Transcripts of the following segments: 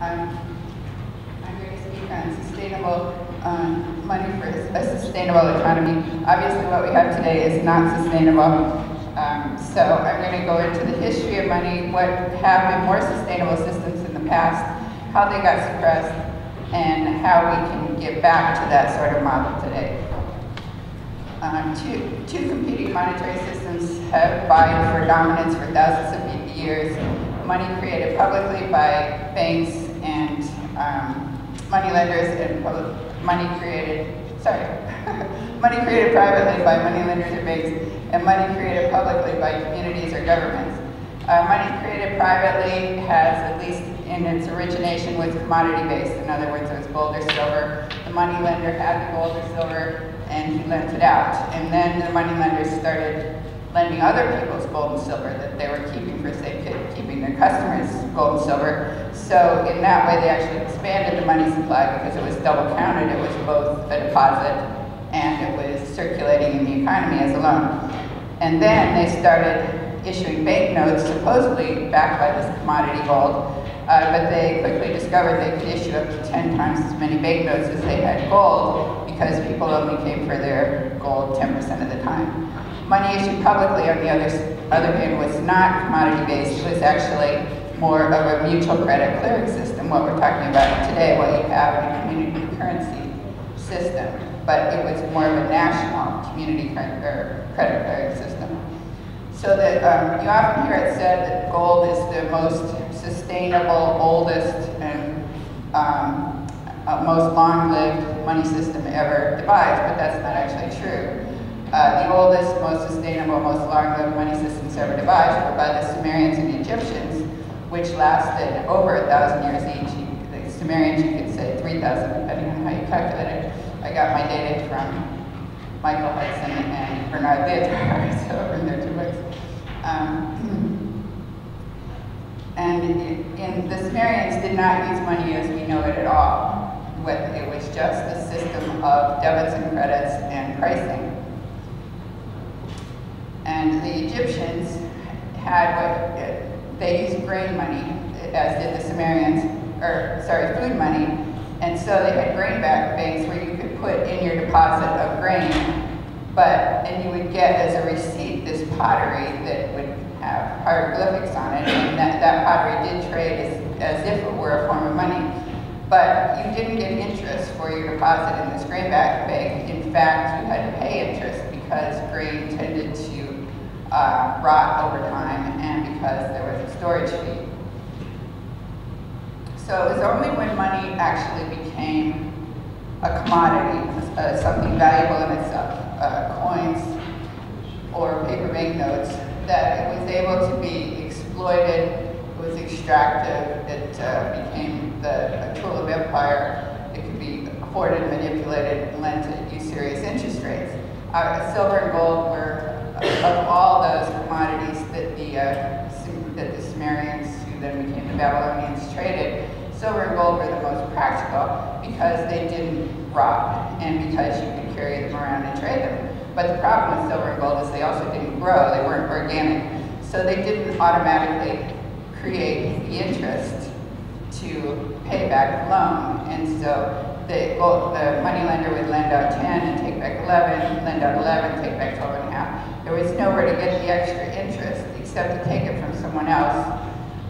I'm going to speak on sustainable money for a sustainable economy. Obviously, what we have today is not sustainable. So I'm going to go into the history of money, what have been more sustainable systems in the past, how they got suppressed, and how we can get back to that sort of model today. Two competing monetary systems have vied for dominance for thousands of years. Money created publicly by banks and money lenders, and money created privately by money lenders or banks, and money created publicly by communities or governments. Money created privately has, at least in its origination, was commodity-based. In other words, it was gold or silver. The money lender had the gold or silver, and he lent it out. And then the money lenders started lending other people's gold and silver that they were keeping for keeping their customers' gold and silver. So in that way, they actually expanded the money supply because it was double counted. It was both a deposit and it was circulating in the economy as a loan. And then they started issuing banknotes, supposedly backed by this commodity gold, but they quickly discovered they could issue up to 10 times as many banknotes as they had gold, because people only came for their gold 10% of the time. Money issued publicly, on the other hand, was not commodity-based. It was actually more of a mutual credit clearing system, what we're talking about today, what you have in a community currency system. But it was more of a national community credit clearing system. So that you often hear it said that gold is the most sustainable, oldest, and most long-lived money system ever devised, but that's not actually true. The oldest, most sustainable, most long-lived money systems ever devised were by the Sumerians and Egyptians, which lasted over 1,000 years each. The Sumerians, you could say 3,000, depending on how you calculate it. I got my data from Michael Hudson and Bernard Lietaer, so in their two books. And the Sumerians did not use money as we know it at all. It was just a system of debits and credits and pricing. And the Egyptians had they used grain money, as did the Sumerians, food money. And so they had grain-backed banks where you could put in your deposit of grain, and you would get as a receipt this pottery that would have hieroglyphics on it, and that pottery did trade as if it were a form of money. But you didn't get interest for your deposit in this grain-backed bank. In fact, you had to pay interest because grain tended to rot over time, and because there was a storage fee. So it was only when money actually became a commodity, something valuable in itself, coins or paper banknotes, that it was able to be exploited, it was extractive, it became a tool of empire, it could be afforded, manipulated, and lent at usurious interest rates. Silver and gold were, of all those commodities that the Sumerians, who then became the Babylonians, traded, silver and gold were the most practical because they didn't rot and because you could carry them around and trade them. But the problem with silver and gold is they also didn't grow, they weren't organic. So they didn't automatically create the interest to pay back the loan. And so the money lender would lend out 10 and take back 11, lend out 11, take back 12 and a half. There was nowhere to get the extra interest except to take it from someone else,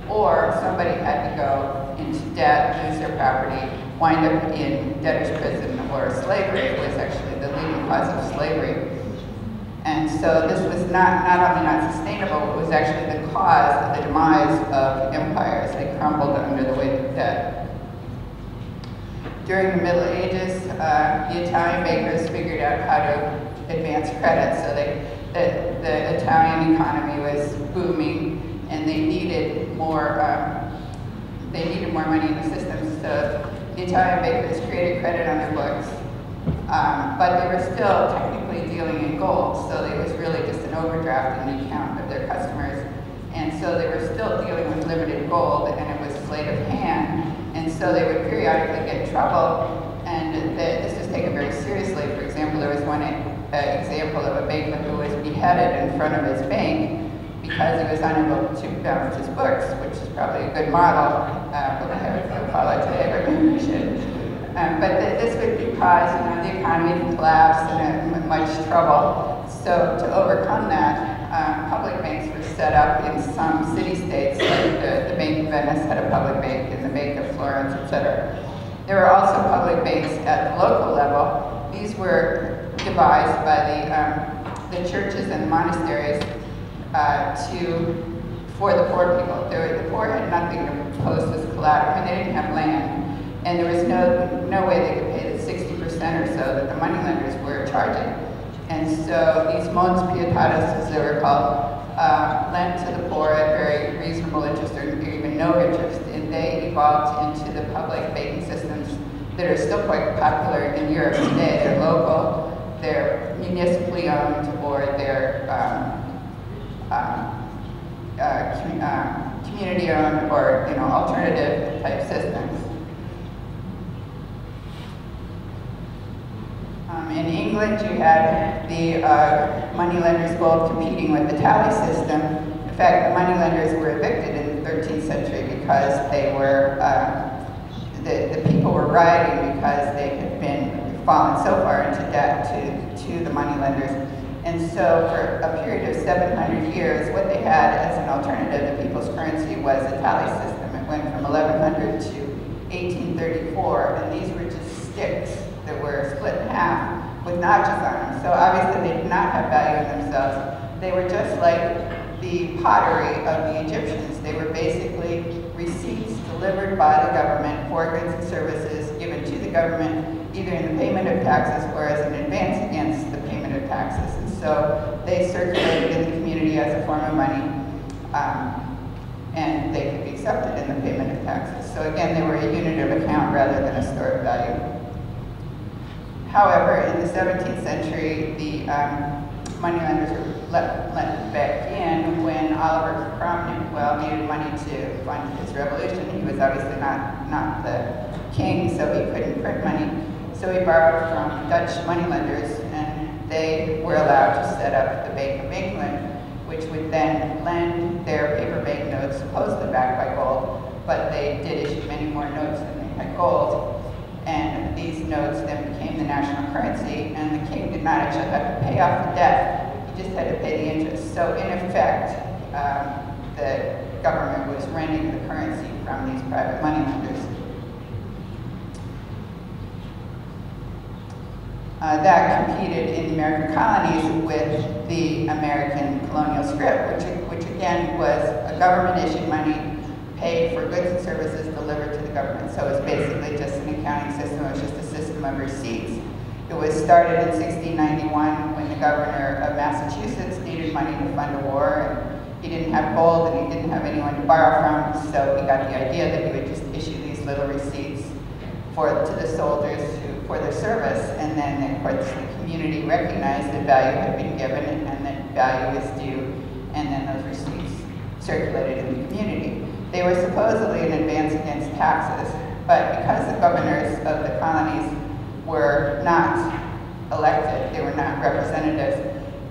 or somebody had to go into debt, lose their property, wind up in debtor's prison or slavery. It was actually the leading cause of slavery. And so this was not only not sustainable, it was actually the cause of the demise of empires. They crumbled under the weight of debt. During the Middle Ages, the Italian bankers figured out how to advance credit. So the Italian economy was booming, and they needed more money in the system. So the Italian bankers created credit on their books, but they were still technically dealing in gold. So it was really just an overdraft in the account of their customers. And so they were still dealing with limited gold, and it was sleight of hand. And so they would periodically get in trouble, and this was taken very seriously. For example, there was one example of a bankman who was beheaded in front of his bank because he was unable to balance his books, which is probably a good model, but I haven't followed we should. This would cause, the economy to collapse and much trouble. So to overcome that, public banks were set up in some city-states, like the Bank of Venice had a public bank, and the Bank of Florence, etc. There were also public banks at the local level. These were devised by the churches and the monasteries for the poor people. The poor had nothing to post as collateral. I mean, they didn't have land. And there was no way they could pay the 60% or so that the moneylenders were charging. And so these mons pietatis, as they were called, lent to the poor at very reasonable interest or even no interest. And they evolved into the public banking systems that are still quite popular in Europe today. They're local, they're municipally owned, or they're community owned, or alternative type systems. In England, you had the moneylenders both competing with the tally system. In fact, the moneylenders were evicted in the 13th century because they were, the people were rioting because they had been fallen so far into debt to the moneylenders. And so for a period of 700 years, what they had as an alternative to people's currency was the tally system. It went from 1100 to 1834, and these were just sticks that were split in half with notches on them. So obviously they did not have value in themselves. They were just like the pottery of the Egyptians. They were basically receipts delivered by the government for goods and services given to the government, either in the payment of taxes or as an advance against the payment of taxes. And so they circulated in the community as a form of money, and they could be accepted in the payment of taxes. So again, they were a unit of account rather than a store of value. However, in the 17th century, the moneylenders were let back in when Oliver Cromwell needed money to fund his revolution. He was obviously not the king, so he couldn't print money. So he borrowed from Dutch moneylenders, and they were allowed to set up the Bank of England, which would then lend their paper banknotes, supposedly backed by gold, but they did issue many more notes than they had gold. And these notes then became the national currency, and the king did not actually have to pay off the debt, he just had to pay the interest. So in effect, the government was renting the currency from these private moneylenders. That competed in the American colonies with the American colonial scrip, which again was a government-issued money paid for goods and services delivered to the government. So it was basically just an accounting system. It was just a system of receipts. It was started in 1691 when the governor of Massachusetts needed money to fund a war, and he didn't have gold and he didn't have anyone to borrow from, so he got the idea that he would just issue these little receipts to the soldiers for their service, and then of course the community recognized that value had been given and that value is due, and then those receipts circulated in the community. They were supposedly an advance against taxes, but because the governors of the colonies were not elected, they were not representatives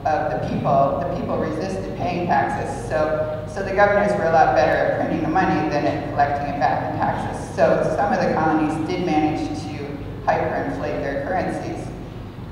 of the people resisted paying taxes. So the governors were a lot better at printing the money than at collecting it back in taxes. So some of the colonies did manage to hyperinflate their currencies.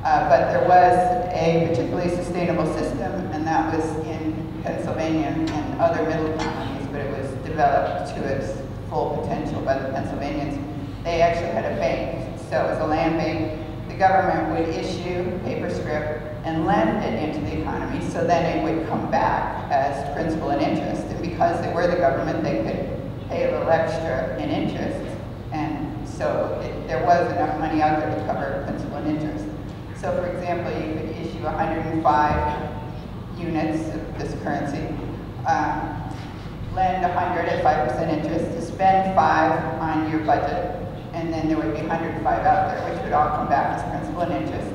But there was a particularly sustainable system, and that was in Pennsylvania and other middle colonies, but it was developed to its full potential by the Pennsylvanians. They actually had a bank, so it was a land bank. The government would issue paper scrip and lend it into the economy, so then it would come back as principal and interest. And because they were the government, they could pay a little extra in interest. And so there was enough money out there to cover principal and interest. So for example, you could issue 105 units of this currency, lend 100 at 5% interest, spend 5 on your budget, and then there would be 105 out there, which would all come back as principal and interest.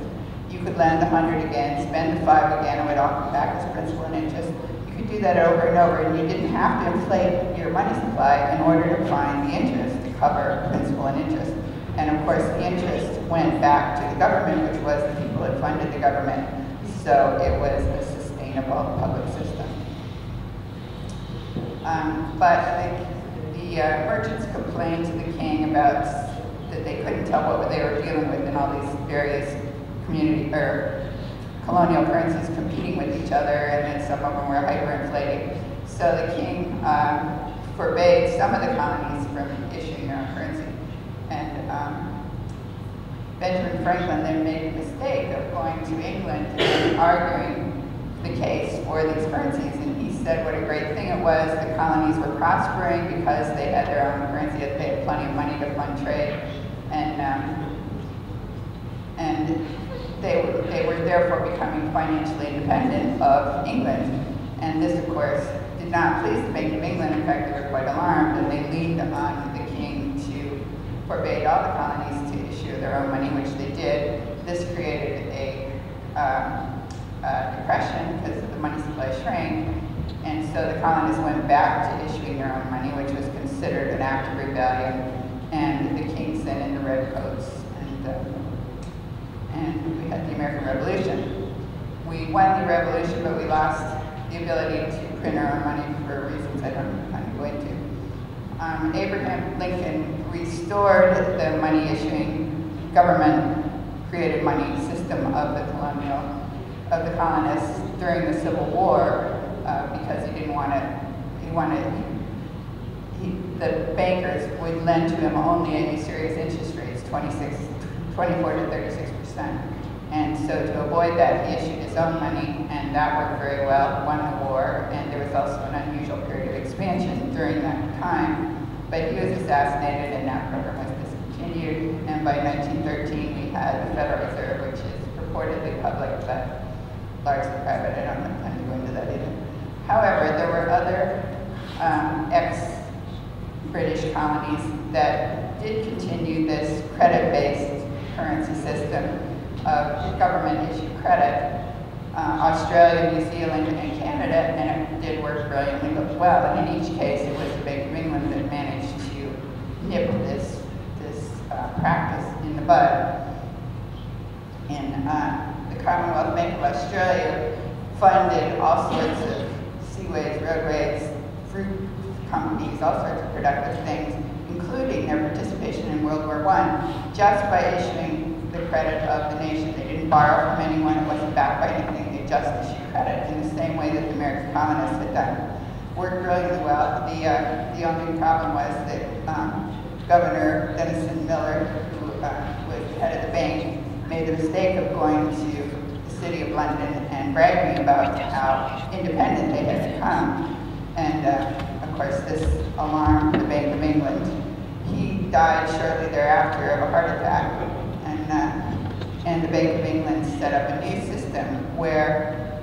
You could lend the 100 again, spend the 5 again, it would all come back as principal and interest. You could do that over and over, and you didn't have to inflate your money supply in order to find the interest to cover principal and interest. And of course, the interest went back to the government, which was the people that funded the government. So it was a sustainable public system. But the merchants complained to the king about that they couldn't tell what they were dealing with in all these various community or colonial currencies competing with each other, and then some of them were hyperinflating. So the king forbade some of the colonies from issuing their own currency. And Benjamin Franklin then made the mistake of going to England and arguing the case for these currencies. And he said what a great thing it was. The colonies were prospering because they had their own currency, they had plenty of money to fund trade. And they were therefore becoming financially independent of England. And this, of course, did not please the Bank of England. In fact, they were quite alarmed, and they leaned on the king to forbade all the colonies to issue their own money, which they did. This created a depression because the money supply shrank, and so the colonists went back to issuing their own money, which was considered an act of rebellion, and the king sent in the redcoats, and we had the American Revolution. We won the revolution, but we lost the ability to print our own money for reasons I don't have time to go into. Abraham Lincoln restored the money issuing government-created money system of the colonists during the Civil War because he didn't want to. The bankers would lend to him only at usurious interest rates, 24 to 36%. And so to avoid that, he issued his own money, and that worked very well, won the war, and there was also an unusual period of expansion during that time. But he was assassinated, and that program was discontinued, and by 1913 we had the Federal Reserve, which is purportedly public, but largely private. I don't have time to go into that either. However, there were other ex-British colonies that did continue this credit-based currency system of government-issued credit. Australia, New Zealand, and Canada, and it did work brilliantly well. And in each case, it was the Bank of England that managed to nip this practice in the bud. And the Commonwealth Bank of Australia funded all sorts of seaways, roadways, fruit companies, all sorts of productive things, including their participation in World War I, just by issuing the credit of the nation. They didn't borrow from anyone, it wasn't backed by anything, they just issued credit in the same way that the American colonists had done. Worked brilliantly well. The only problem was that Governor Denison Miller, who was head of the bank, made the mistake of going to the City of London and bragging about how independent they had become. And of course, this alarmed the Bank of England. He died shortly thereafter of a heart attack. And the Bank of England set up a new system where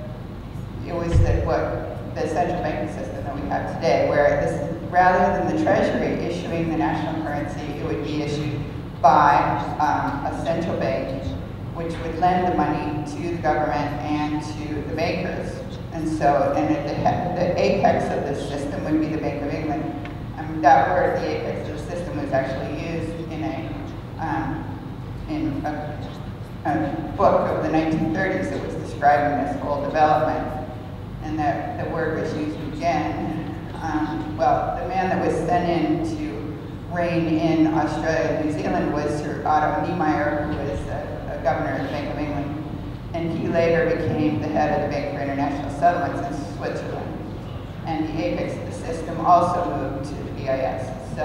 it was the central banking system that we have today, where rather than the Treasury issuing the national currency, it would be issued by a central bank, which would lend the money to the government and to the bankers. And so, the apex of this system would be the Bank of England. That word, the apex of the system, was actually used in a book of the 1930s that was describing this whole development, and the word was used again. Well, the man that was sent in to reign in Australia and New Zealand was Sir Otto Niemeyer, who was a governor of the Bank of England, and he later became the head of the Bank for International Settlements in Switzerland. And the apex of the system also moved to the BIS. So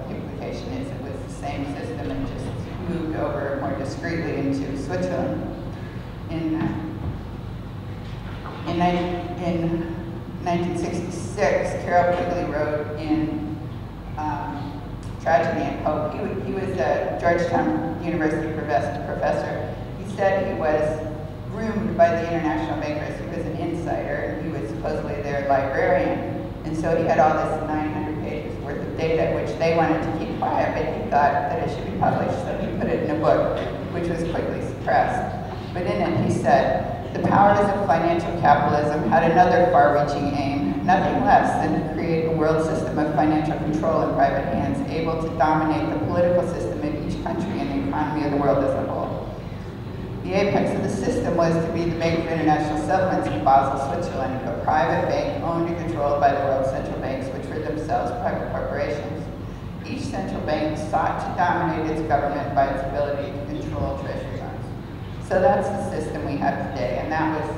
the implication is it was the same system and just moved over more discreetly into Switzerland. In 1966, Carroll Quigley wrote in Tragedy and Hope. He was a Georgetown University professor. He said he was groomed by the international bankers. He was an insider, and he was supposedly their librarian. And so he had all this 900 pages worth of data, which they wanted to keep quiet, but he thought that it should be published, so he put it in a book, which was quickly suppressed. But in it, he said, the powers of financial capitalism had another far-reaching aim, nothing less than to create a world system of financial control in private hands, able to dominate the political system of each country and the economy of the world as a whole. The apex of the system was to be the Bank for International Settlements in Basel, Switzerland, a private bank owned and controlled by the world's central banks, which were themselves private corporations. Each central bank sought to dominate its government by its ability to control treasury funds. So that's the system we have today, and that was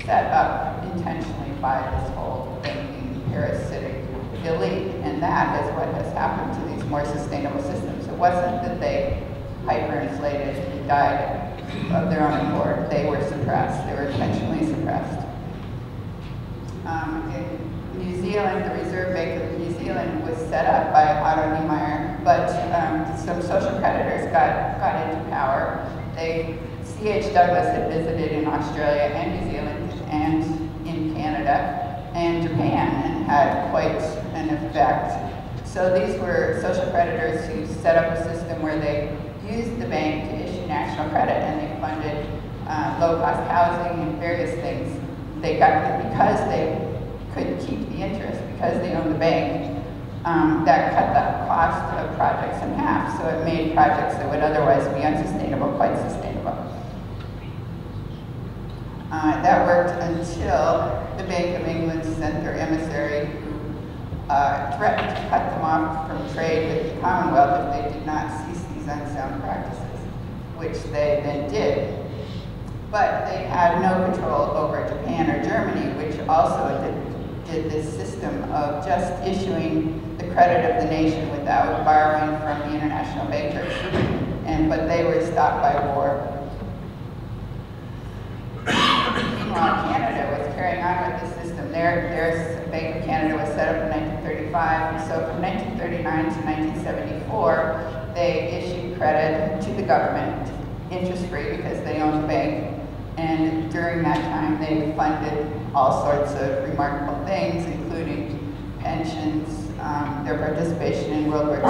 set up intentionally by this whole banking parasitic elite, and that is what has happened to these more sustainable systems. It wasn't that they hyperinflated and died of their own accord. They were suppressed. They were intentionally suppressed. In New Zealand, the Reserve Bank of New Zealand was set up by Otto Niemeyer, but some social creditors got into power. C.H. Douglas had visited in Australia and New Zealand and in Canada and Japan and had quite an effect. So these were social creditors who set up a system where they used the bank to issue national credit, and they funded low-cost housing and various things. They got it because they could keep the interest, because they owned the bank. That cut the cost of projects in half, so it made projects that would otherwise be unsustainable quite sustainable. That worked until the Bank of England sent their emissary who threatened to cut them off from trade with the Commonwealth if they did not cease these unsound practices, which they then did. But they had no control over Japan or Germany, which also did this system of just issuing the credit of the nation without borrowing from the international bankers. But they were stopped by war. Meanwhile, Canada was carrying on with the system. Their Bank of Canada was set up in 1935. So from 1939 to 1974, they issued credit to the government, interest-free because they owned the bank. And during that time, they funded all sorts of remarkable things, including pensions, their participation in World War II,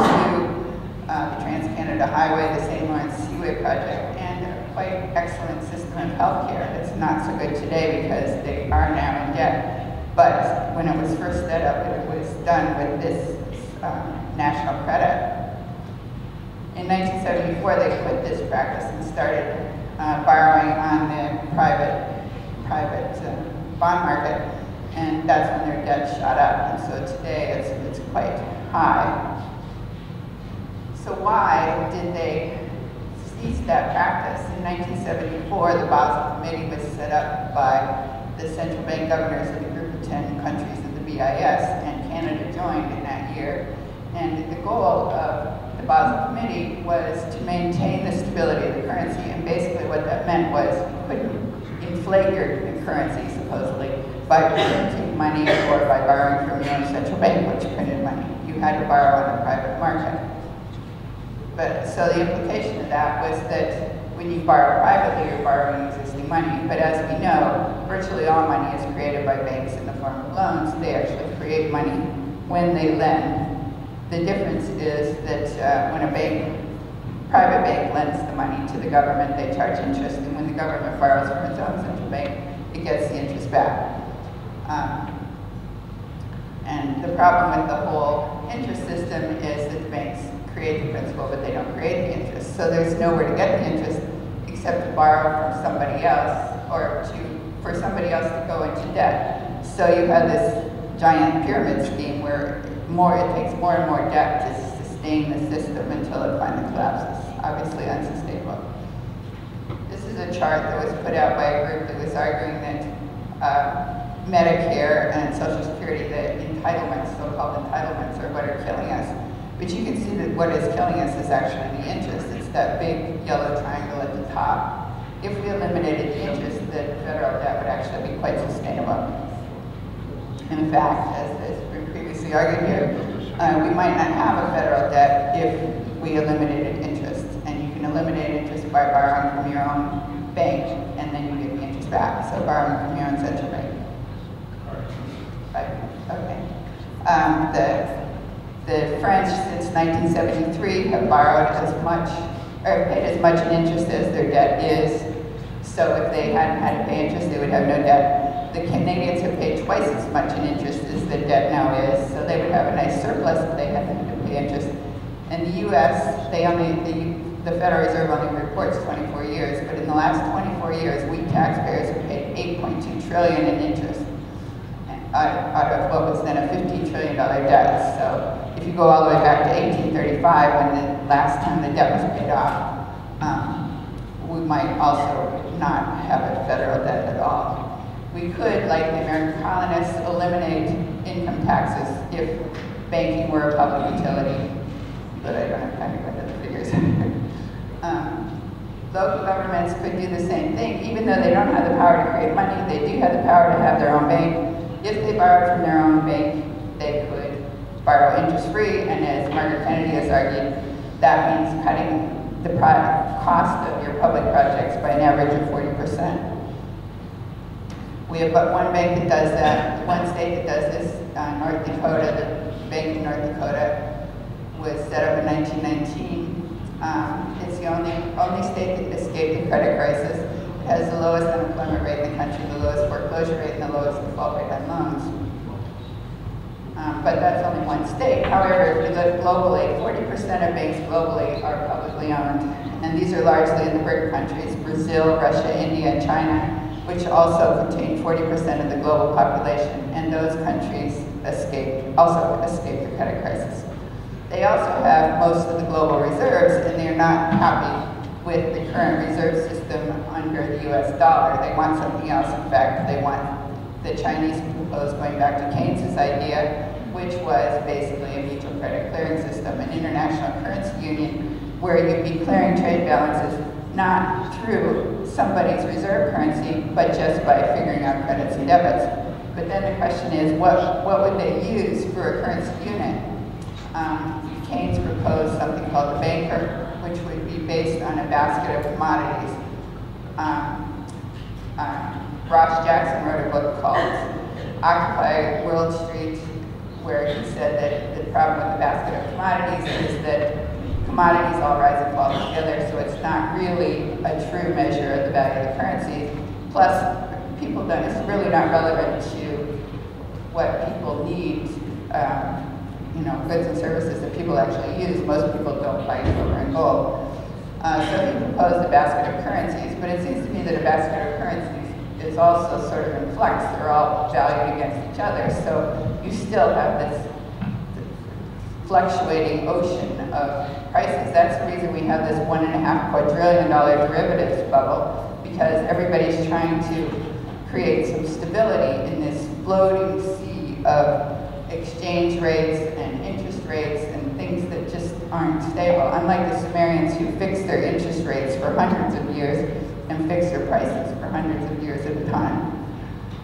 the Trans-Canada Highway, the St. Lawrence Seaway Project, and a quite excellent system of healthcare. It's not so good today because they are now in debt. But when it was first set up, it was done with this national credit. In 1974, they quit this practice and started borrowing on the private bond market, and that's when their debt shot up. And so today it's quite high. So why did they cease that practice? In 1974, the Basel Committee was set up by the central bank governors of the group of 10 countries of the BIS, and Canada joined in that year. And the goal of the Basel Committee was to maintain the stability of the currency, and basically what that meant was you couldn't inflate your currency, supposedly, by printing money or by borrowing from your own central bank, which printed money. You had to borrow on the private market. But so the implication of that was that when you borrow privately, you're borrowing existing money. But as we know, virtually all money is created by banks in the form of loans. They actually create money when they lend. The difference is that when a private bank lends the money to the government, they charge interest, and when the government borrows from its own central bank, it gets the interest back. And the problem with the whole interest system is that the banks create the principal, but they don't create the interest. So there's nowhere to get the interest except to borrow from somebody else, or for somebody else to go into debt. So you have this giant pyramid scheme where it takes more and more debt to sustain the system until it finally collapses. Obviously unsustainable. This is a chart that was put out by a group that was arguing that Medicare and Social Security, the entitlements, so-called entitlements, are what are killing us. But you can see that what is killing us is actually the interest. It's that big yellow triangle at the top. If we eliminated the interest, the federal debt would actually be quite sustainable. In fact, as we previously argued here, we might not have a federal debt if we eliminated interest. And you can eliminate interest by borrowing from your own bank, and then you get the interest back. So borrowing from your own central bank. Okay. The French, since 1973, have borrowed as much, or paid as much in interest as their debt is. So if they hadn't had to pay interest, they would have no debt. The Canadians have paid twice as much in interest as the debt now is, so they would have a nice surplus if they hadn't had to pay interest. And the U.S., the Federal Reserve only reports 24 years, but in the last 24 years, we taxpayers have paid $8.2 trillion in interest out of what was then a $15 trillion debt. So if you go all the way back to 1835, when the last time the debt was paid off, we might also not have a federal debt at all. We could, like the American colonists, eliminate income taxes if banking were a public utility, but I don't have time to go into the figures. Local governments could do the same thing. Even though they don't have the power to create money, they do have the power to have their own bank. If they borrowed from their own bank, they could borrow interest-free, and as Margaret Kennedy has argued, that means cutting the cost of your public projects by an average of 40%. We have but one bank that does that, one state that does this, North Dakota. The Bank of North Dakota was set up in 1919. It's the only state that escaped the credit crisis. It has the lowest unemployment rate in the country, the lowest foreclosure rate, and the lowest default rate on loans. But that's only one state. However, if you look globally, 40% of banks globally are publicly owned. And these are largely in the BRIC countries, Brazil, Russia, India, and China, which also contain 40% of the global population. And those countries also escaped the credit crisis. They also have most of the global reserves, and they're not happy with the current reserve system under the US dollar. They want something else. In fact, they want the Chinese proposed going back to Keynes's idea, which was basically a mutual credit clearing system, an international currency union, where you'd be clearing trade balances not through somebody's reserve currency, but just by figuring out credits and debits. But then the question is, what would they use for a currency unit? Keynes proposed something called the banker, which would be based on a basket of commodities. Ross Jackson wrote a book called Occupy World Street, where he said that the problem with the basket of commodities is that commodities all rise and fall together, so it's not really a true measure of the value of the currency. Plus, it's really not relevant to what people need, goods and services that people actually use. Most people don't buy silver and gold. So he proposed a basket of currencies, but it seems to me that a basket of currencies is also sort of in flux. They're all valued against each other, so you still have this fluctuating ocean of prices. That's the reason we have this $1.5 quadrillion derivatives bubble, because everybody's trying to create some stability in this floating sea of exchange rates and interest rates and things that just aren't stable. Unlike the Sumerians, who fixed their interest rates for hundreds of years and fixed their prices for hundreds of years at a time.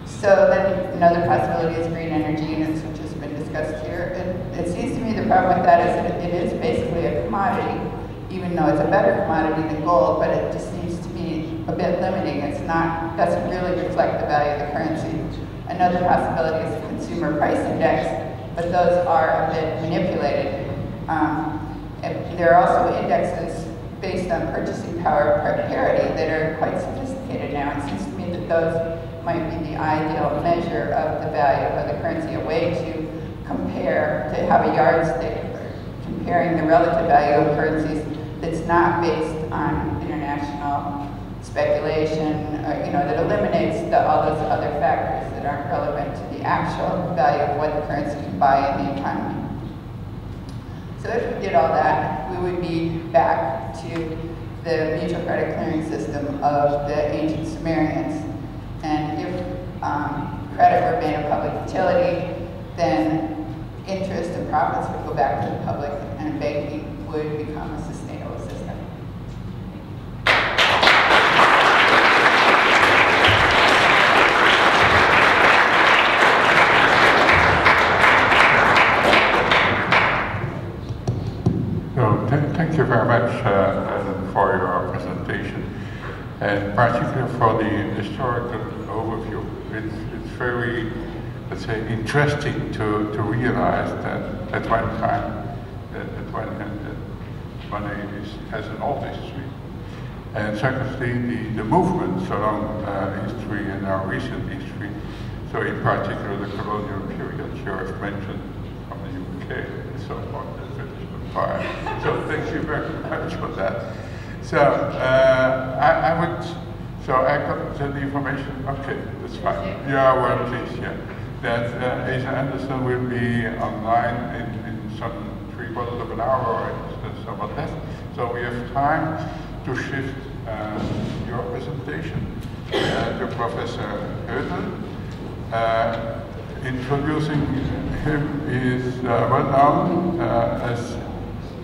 So then another possibility is green energy units, which has been discussed here. It seems to me the problem with that is that it is basically a commodity, even though it's a better commodity than gold, but it just seems to me a bit limiting. Doesn't really reflect the value of the currency. Another possibility is a consumer price index, but those are a bit manipulated. There are also indexes based on purchasing power parity that are quite sophisticated now. It seems to me that those might be the ideal measure of the value of the currency, a way to compare, to have a yardstick comparing the relative value of currencies that's not based on international speculation, that eliminates all those other factors that aren't relevant to the actual value of what the currency can buy in the economy. So if we did all that, we would be back to the mutual credit clearing system of the ancient Sumerians. And if credit were made a public utility, then interest and profits would go back to the public, and banking would become a sustainable system. Thank you very much for your presentation, and particularly for the historical overview. It's very, let's say, interesting to realize that at one time, money has an old history. And secondly, the movements along history and our recent history, so in particular the colonial period you have mentioned from the UK and so on, the British Empire. So thank you very much for that. So I got the information, okay, that's fine. Yeah, well, please, yeah. That Asa Anderson will be online in some 3/4 of an hour or somewhat less. So we have time to shift your presentation to Professor Hödel. Introducing him is well known as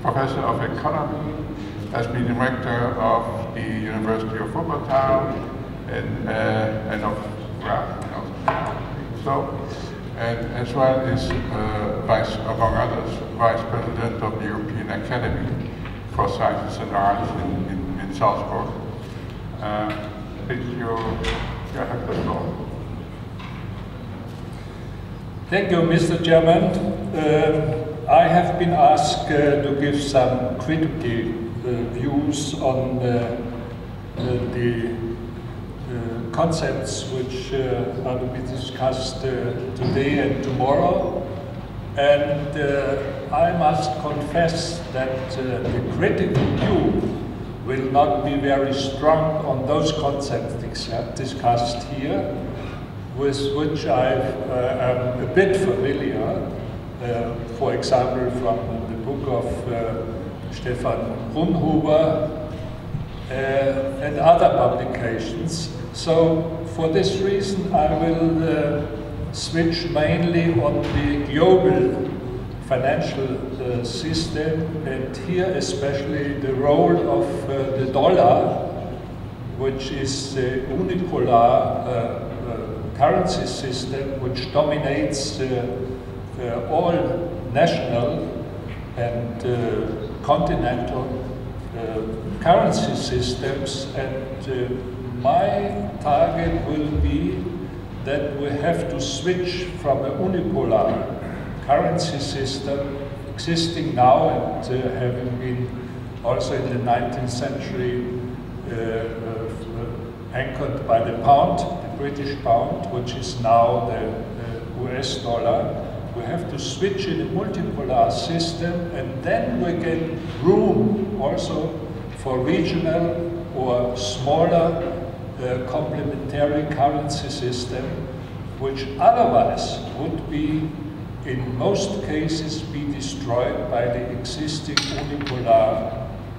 Professor of Economy, has been Director of the University of Wuppertal and of and as well as among others, Vice President of the European Academy for Sciences and Arts in Salzburg. Please, you have the floor. Thank you, Mr. Chairman. I have been asked to give some critical views on the concepts which are to be discussed today and tomorrow. And I must confess that the critical view will not be very strong on those concepts discussed here, with which I am a bit familiar, for example, from the book of Stefan Brunhuber and other publications. So, for this reason, I will switch mainly on the global financial system, and here especially the role of the dollar, which is the unipolar currency system which dominates all national and continental currency systems. And my target will be that we have to switch from a unipolar currency system existing now and having been also in the 19th century anchored by the pound, the British pound, which is now the US dollar. We have to switch in a multipolar system, and then we get room also for regional or smaller complementary currency system, which otherwise would be, in most cases, be destroyed by the existing unipolar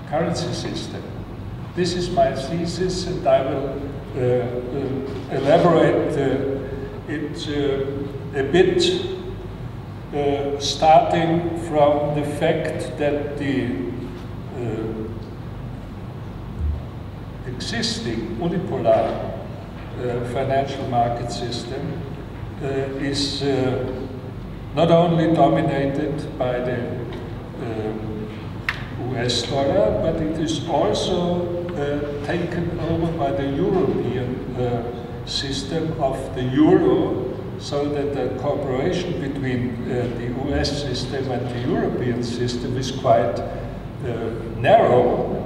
currency system. This is my thesis, and I will elaborate it a bit, starting from the fact that the existing unipolar financial market system is not only dominated by the US dollar, but it is also taken over by the European system of the euro, so that the cooperation between the US system and the European system is quite narrow,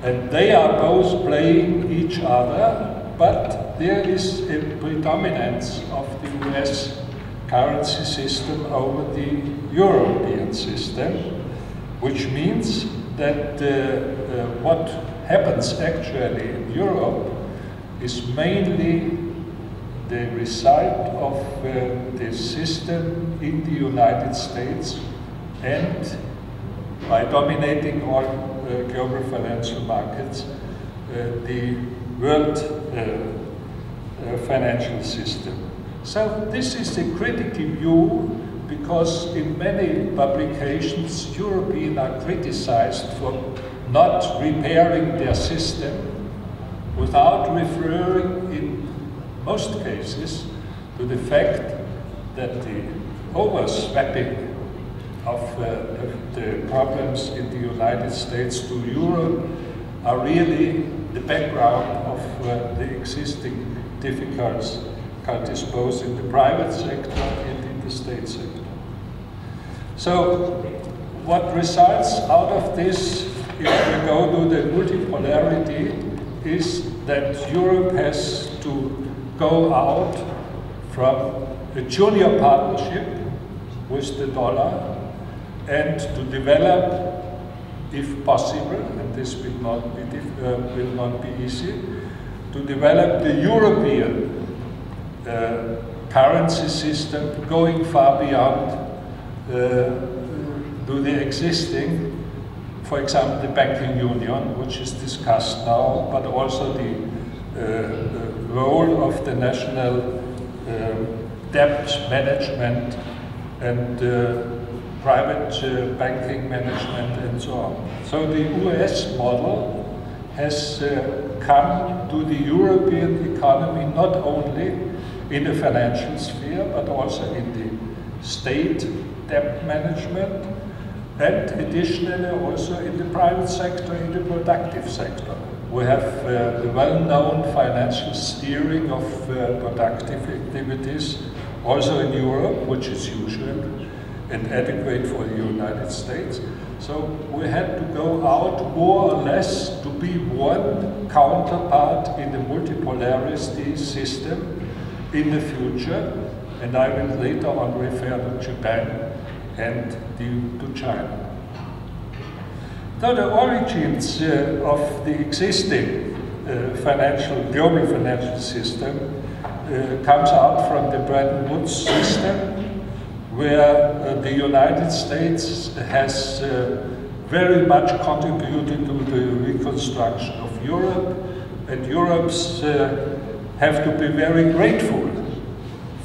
and they are both playing each other, but there is a predominance of the US currency system over the European system, which means that what happens actually in Europe is mainly the result of the system in the United States, and by dominating all global financial markets, the world financial system. So this is a critical view, because in many publications Europeans are criticized for not repairing their system without referring in most cases to the fact that the overswapping of the problems in the United States to Europe are really the background of the existing difficulties both in the private sector and in the state sector. So what results out of this, if we go to the multipolarity, is that Europe has to go out from a junior partnership with the dollar and to develop, if possible, and this will not be easy, to develop the European currency system going far beyond do the existing, for example, the banking union, which is discussed now, but also the role of the national debt management and private banking management and so on. So the US model has come to the European economy not only in the financial sphere, but also in the state debt management, and additionally also in the private sector, in the productive sector. We have the well-known financial steering of productive activities also in Europe, which is usual and adequate for the United States. So we had to go out more or less to be one counterpart in the multipolarity system in the future, and I will later on refer to Japan and to China. So the origins of the existing global financial system comes out from the Bretton Woods system, where the United States has very much contributed to the reconstruction of Europe, and Europe's have to be very grateful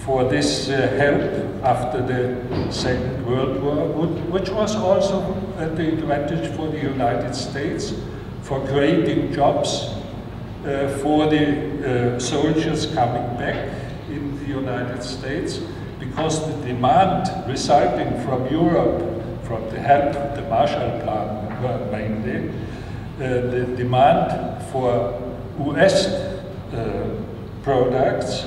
for this help after the Second World War, which was also the advantage for the United States for creating jobs for the soldiers coming back in the United States, because the demand resulting from Europe, from the help of the Marshall Plan mainly, the demand for US products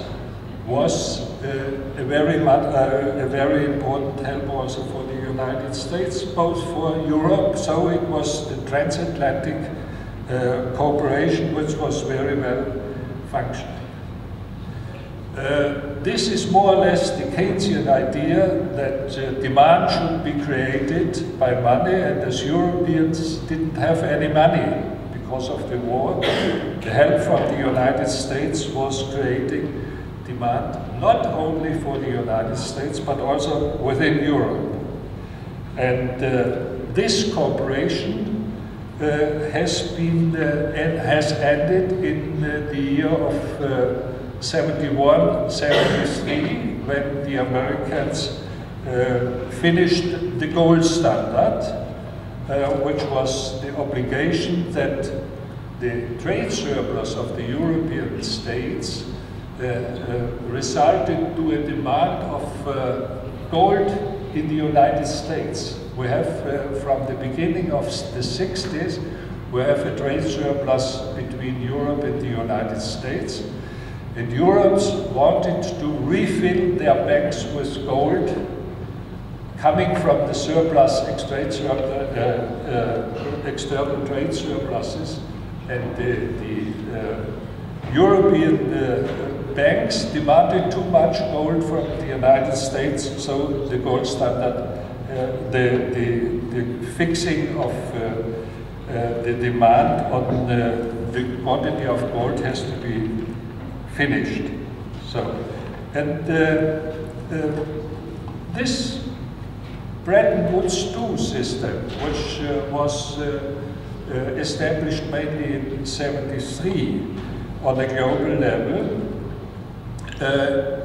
was a very important help also for the United States, both for Europe. So it was the transatlantic cooperation which was very well functioning. This is more or less the Keynesian idea that demand should be created by money, and as Europeans didn't have any money because of the war, the help from the United States was creating demand not only for the United States but also within Europe. And this cooperation has ended in the year of 71, 73, when the Americans finished the gold standard, which was the obligation that the trade surplus of the European states resulted to a demand of gold in the United States. We have, from the beginning of the 60s, we have a trade surplus between Europe and the United States. And Europe wanted to refill their banks with gold coming from the surplus, external trade surpluses. And the European banks demanded too much gold from the United States, so the gold standard, the fixing of the demand on the quantity of gold has to be finished. So, and this Bretton Woods II system, which was established mainly in '73 on a global level,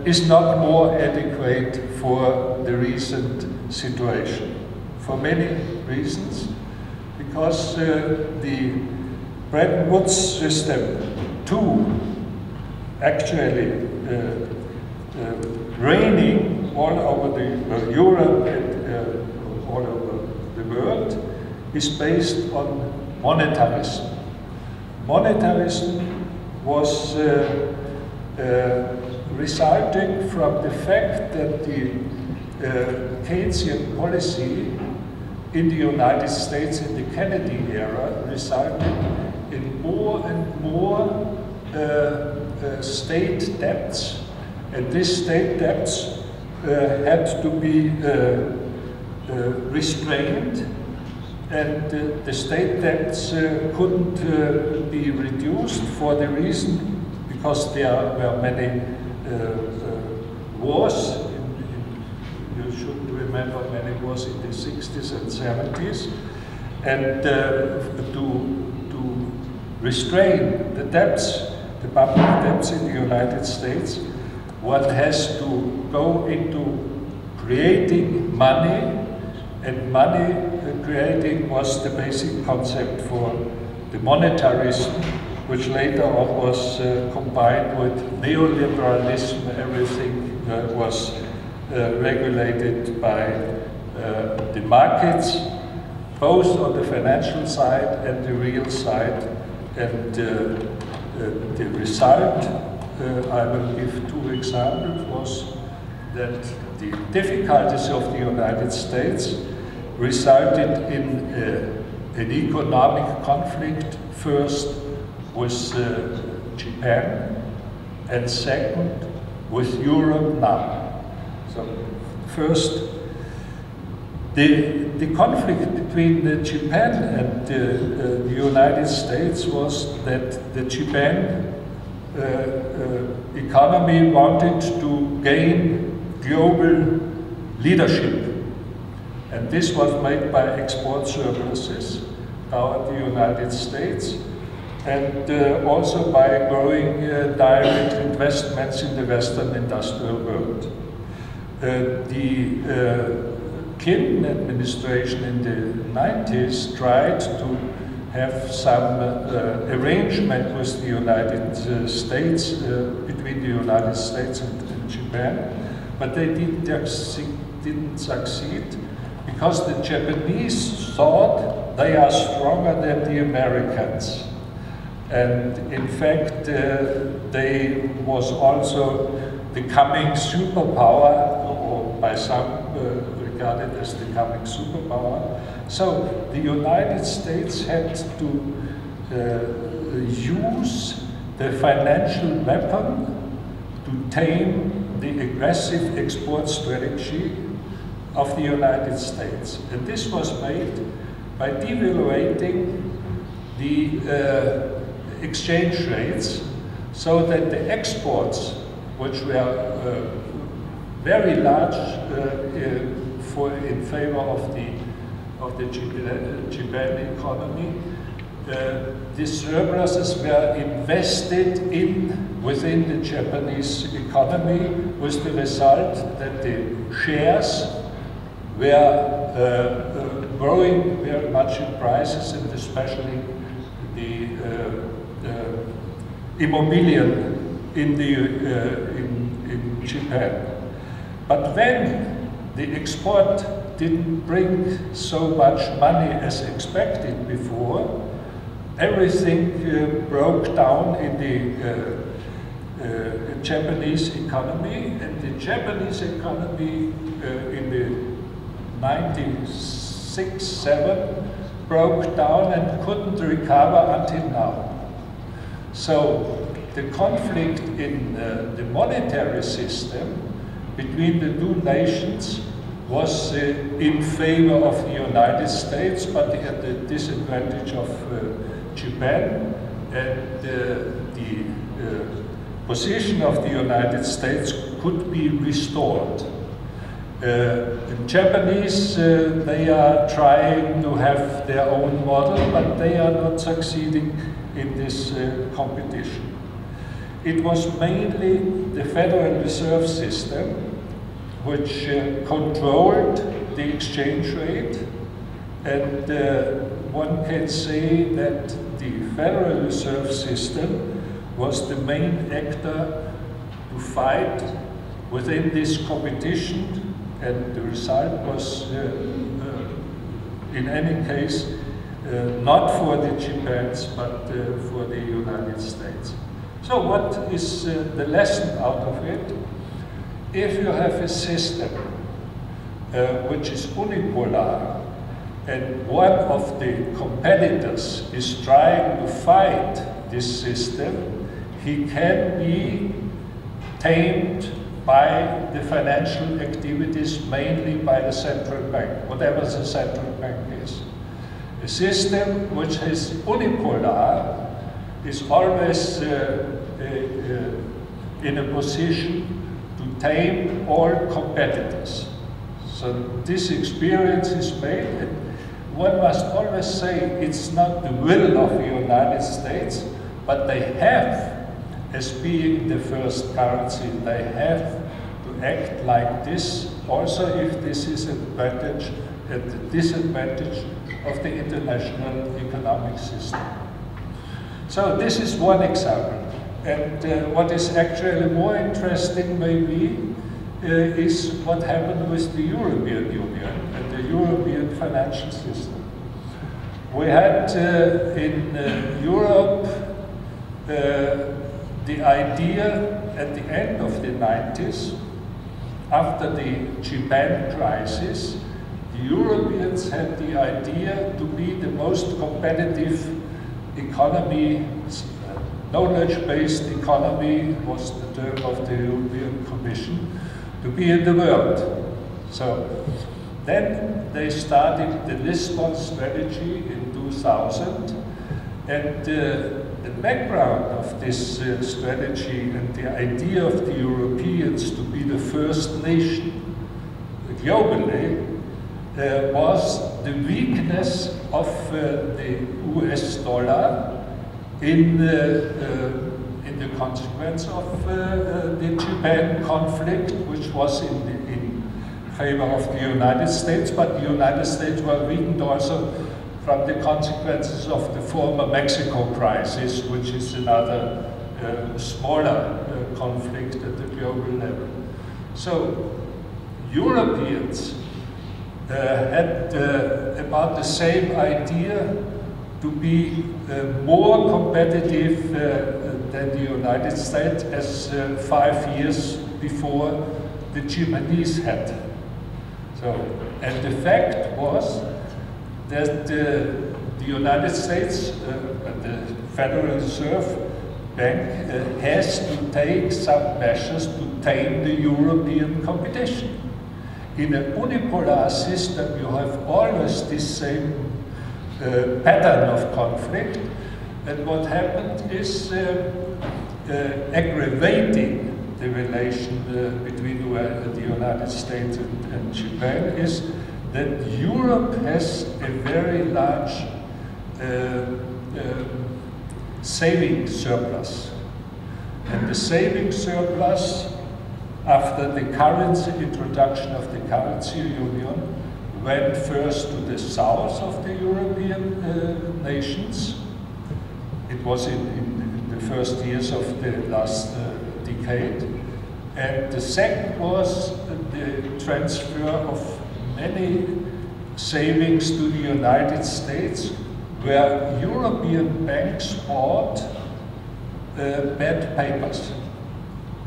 is not more adequate for the recent situation, for many reasons. Because the Bretton Woods system II actually reigning all over the Europe and all over the world is based on monetarism. Monetarism was resulting from the fact that the Keynesian policy in the United States in the Kennedy era resulted in more and more state debts, and these state debts had to be restrained, and the state debts couldn't be reduced for the reason because there were many wars. You should remember many it was in the 60s and 70s. And to restrain the debts, the public debts in the United States, one has to go into creating money, and money creating was the basic concept for the monetarism, which later on was combined with neoliberalism. Everything was regulated by the markets, both on the financial side and the real side. And the result, I will give two examples, was that the difficulties of the United States resulted in an economic conflict, first with Japan, and second with Europe now. So first, the conflict between Japan and the United States was that the Japan economy wanted to gain global leadership, and this was made by export surpluses out of the United States, and also by growing direct investments in the Western industrial world. The Clinton administration in the 90s tried to have some arrangement with the United States, between the United States and Japan, but they didn't succeed because the Japanese thought they are stronger than the Americans. And in fact, they was also the coming superpower, or by some regarded as the coming superpower. So the United States had to use the financial weapon to tame the aggressive export strategy of the United States. And this was made by devaluating the exchange rates, so that the exports, which were very large in favor of the Japan economy, these surpluses were invested within the Japanese economy, with the result that the shares were growing very much in prices, and especially the immobilian in Japan. But when the export didn't bring so much money as expected before, everything broke down in the Japanese economy, and the Japanese economy in the 1996-7 broke down and couldn't recover until now. So the conflict in the monetary system between the two nations was in favor of the United States, but at the disadvantage of Japan, and the position of the United States could be restored. The Japanese, they are trying to have their own model, but they are not succeeding in this competition. It was mainly the Federal Reserve System which controlled the exchange rate, and one can say that the Federal Reserve System was the main actor to fight within this competition, and the result was, in any case, not for the Japans, but for the United States. So what is the lesson out of it? If you have a system which is unipolar, and one of the competitors is trying to fight this system, he can be tamed by the financial activities, mainly by the central bank, whatever the central bank is. A system which is unipolar is always in a position to tame all competitors. So this experience is made, and one must always say it's not the will of the United States, but they have, as being the first currency, they have to act like this, also if this is advantage at the disadvantage of the international economic system. So this is one example. And what is actually more interesting maybe is what happened with the European Union and the European financial system. We had in Europe the idea at the end of the 90s, after the Japan crisis, the Europeans had the idea to be the most competitive economy. Knowledge-based economy was the term of the European Commission, to be in the world. So then they started the Lisbon strategy in 2000, and the background of this strategy and the idea of the Europeans to be the first nation globally was the weakness of the US dollar in the consequence of the Japan conflict, which was in favor of the United States, but the United States were weakened also from the consequences of the former Mexico crisis, which is another smaller conflict at the global level. So Europeans had about the same idea to be more competitive than the United States as 5 years before the Japanese had. So, and the fact was that the United States, the Federal Reserve Bank, has to take some measures to tame the European competition. In a unipolar system, you have always this same pattern of conflict, and what happened is aggravating the relation between the United States and Japan is that Europe has a very large saving surplus. And the saving surplus, after the currency introduction of the currency union, went first to the south of the European nations. It was in the first years of the last decade. And the second was the transfer of many savings to the United States, where European banks bought bad papers.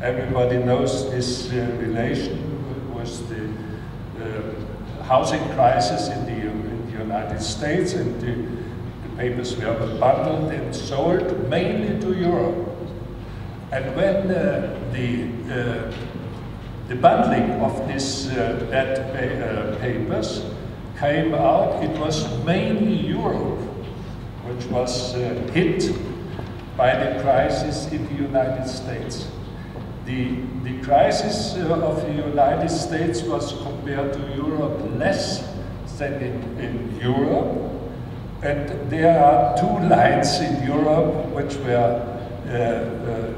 Everybody knows this relation with the housing crisis in the United States, and the papers were bundled and sold mainly to Europe. And when the bundling of these bad papers came out, it was mainly Europe which was hit by the crisis in the United States. The crisis of the United States was compared to Europe less than in Europe, and there are two lines in Europe which were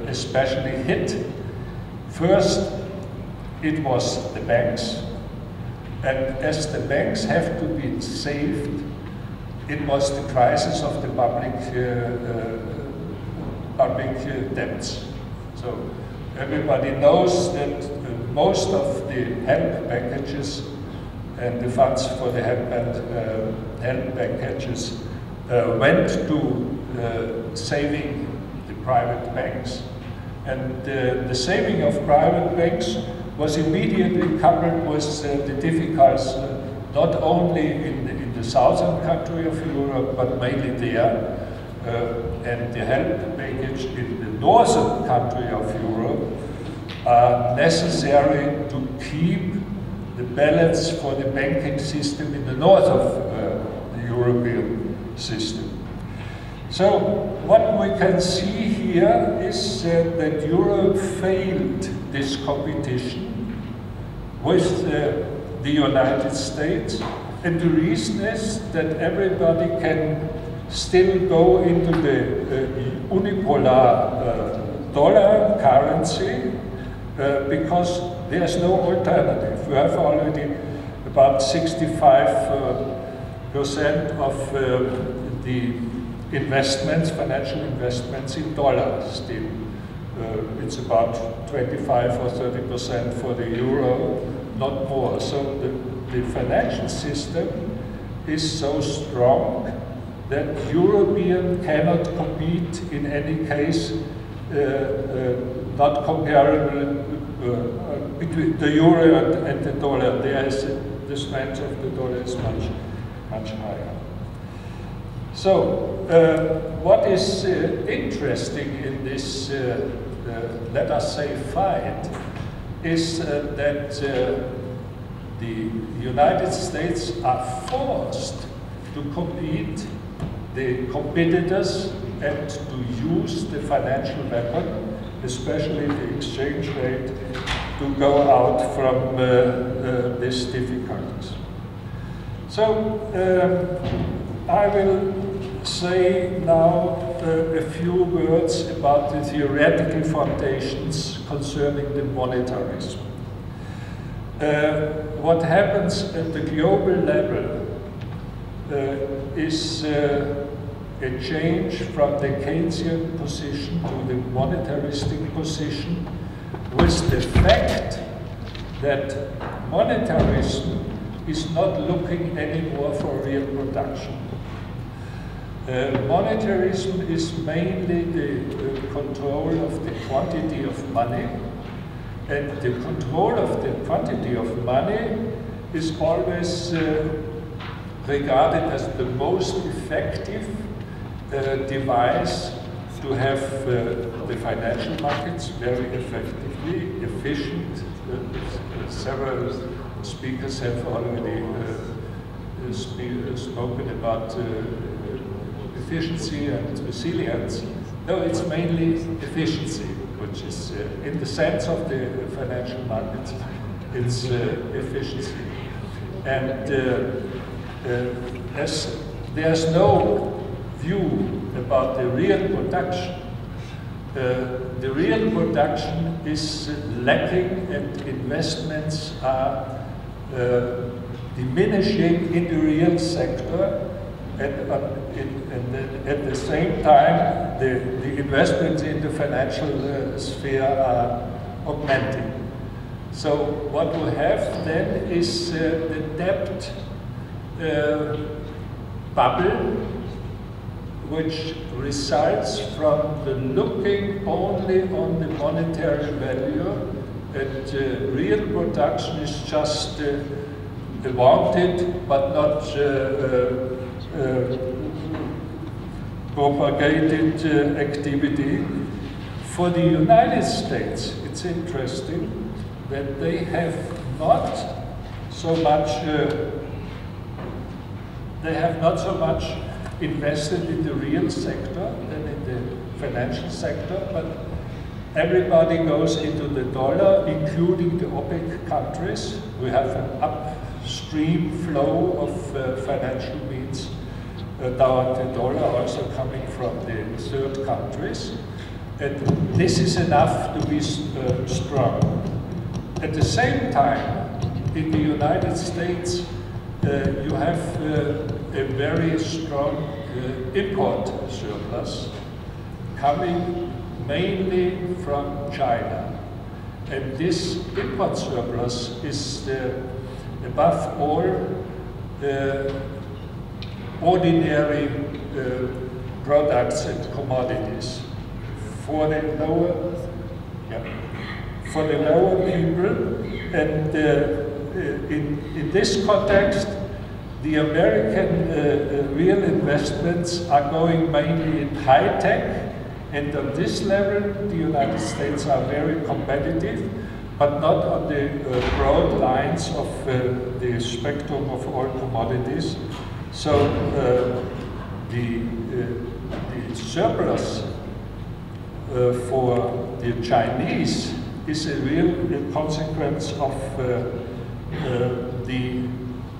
especially hit. First, it was the banks, and as the banks have to be saved, it was the crisis of the public debts. So everybody knows that most of the help packages and the funds for the help packages went to saving the private banks. And the saving of private banks was immediately coupled with the difficulties, not only in the southern country of Europe, but mainly there. And the help package in the northern country of Europe are necessary to keep the balance for the banking system in the north of the European system. So what we can see here is that Europe failed this competition with the United States. And the reason is that everybody can still go into the unipolar dollar currency because there's no alternative. We have already about 65% of the investments, financial investments in dollars still. It's about 25 or 30% for the euro, not more. So the financial system is so strong that European cannot compete in any case, not comparable between the euro and the dollar. There is the strength of the dollar is much higher. So what is interesting in this, let us say, fight, is that the United States are forced to compete the competitors and to use the financial weapon, especially the exchange rate, to go out from these difficulties. So I will say now a few words about the theoretical foundations concerning the monetarism. What happens at the global level is a change from the Keynesian position to the monetaristic position, with the fact that monetarism is not looking anymore for real production. Monetarism is mainly the control of the quantity of money, and the control of the quantity of money is always regarded as the most effective device to have the financial markets very effectively, efficient. Several speakers have already spoken about efficiency and resilience. No, it's mainly efficiency, which is, in the sense of the financial markets, it's efficiency. And as there's no view about the real production, the real production is lacking and investments are diminishing in the real sector, and at the same time the investments in the financial sphere are augmenting. So what we have then is the debt bubble, which results from the looking only on the monetary value, and real production is just a wanted but not propagated activity. For the United States, it's interesting that they have not so much invested in the real sector than in the financial sector, but everybody goes into the dollar, including the OPEC countries. We have an upstream flow of financial means down the dollar, also coming from the third countries. And this is enough to be strong. At the same time, in the United States, you have a very strong import surplus coming mainly from China. And this import surplus is above all ordinary products and commodities. For the lower people, and in this context, the American real investments are going mainly in high tech, and on this level, the United States are very competitive, but not on the broad lines of the spectrum of all commodities. So the surplus for the Chinese is a real consequence of the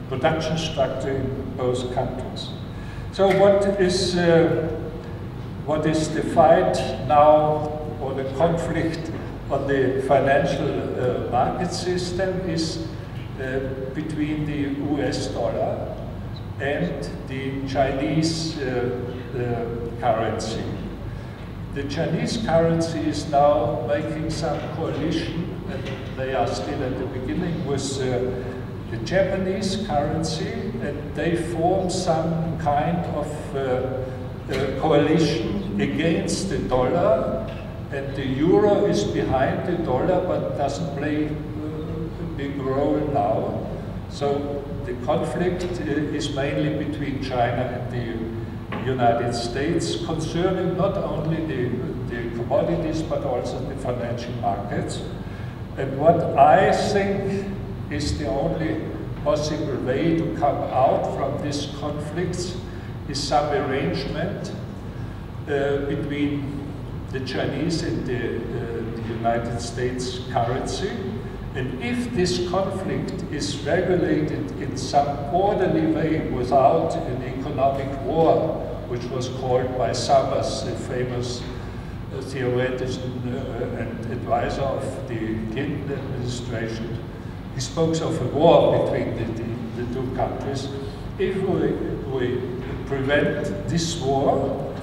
production structure in both countries. So what is the fight now, or the conflict on the financial market system is between the US dollar and the Chinese currency. The Chinese currency is now making some coalition, and they are still at the beginning, with the Japanese currency, and they form some kind of coalition against the dollar, and the euro is behind the dollar but doesn't play a big role now. So the conflict is mainly between China and the United States, concerning not only the commodities but also the financial markets. And what I think is the only possible way to come out from these conflicts is some arrangement between the Chinese and the United States currency. And if this conflict is regulated in some orderly way without an economic war, which was called by Summers, the famous theoretician and advisor of the Clinton administration, he spoke of a war between the two countries. If we prevent this war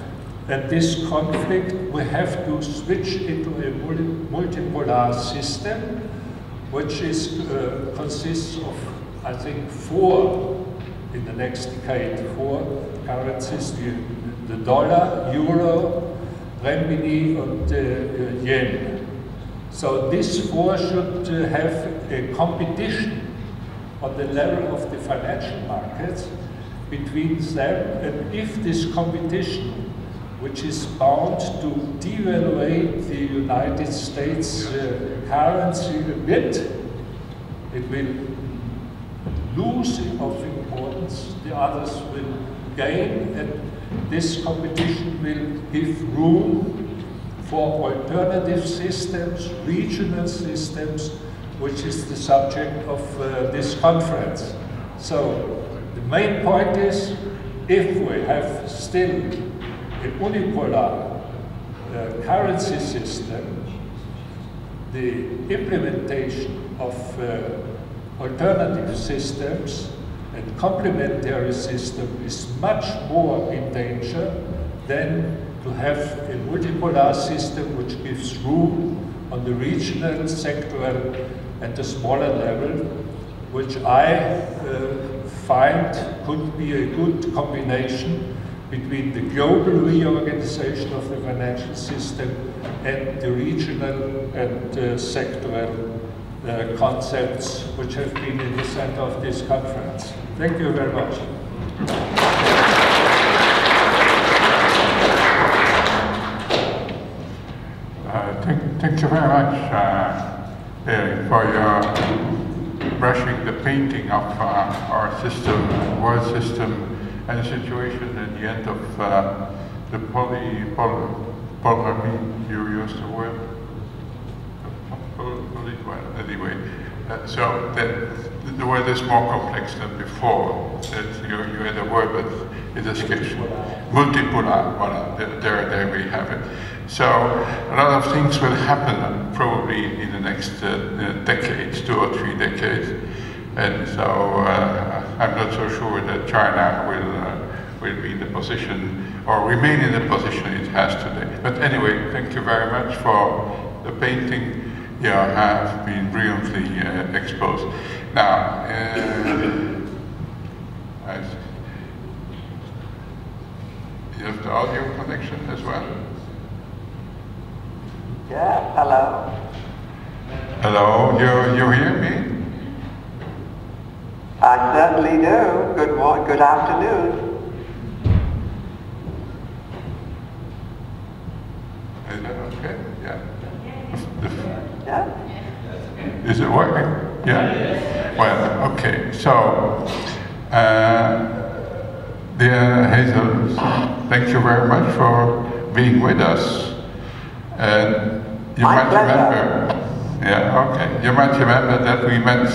and this conflict, we have to switch into a multipolar system, which consists of, I think, in the next decade, 4 currencies: the dollar, euro, renminbi, and yen. So these 4 should have a competition on the level of the financial markets between them, and if this competition, which is bound to devaluate the United States currency a bit, it will lose of importance, the others will gain, and this competition will give room for alternative systems, regional systems, which is the subject of this conference. So the main point is, if we have still a unipolar currency system, the implementation of alternative systems and complementary system is much more in danger than to have a multipolar system which gives room on the regional, sectoral, and the smaller level, which I find could be a good combination between the global reorganization of the financial system and the regional and sectoral concepts which have been in the center of this conference. Thank you very much. Thank you very much, Erik, for your brushing the painting of our system, world system, and the situation at the end of the polypolary, you used the word? Anyway, so that the word is more complex than before. That you had a word, but it escapes. Multipolar, voilà, there we have it. So a lot of things will happen probably in the next decades, 2 or 3 decades. And so I'm not so sure that China will be in the position or remain in the position it has today. But anyway, thank you very much for the painting. You have been brilliantly exposed. Now, you have the audio connection as well? Yeah, hello. Hello, you hear me? I certainly do. Good afternoon. Is that okay? Yeah. Yeah. Is it working? Yeah? Well, okay. So, dear Hazel, thank you very much for being with us. And you might remember, yeah, okay. You might remember that we met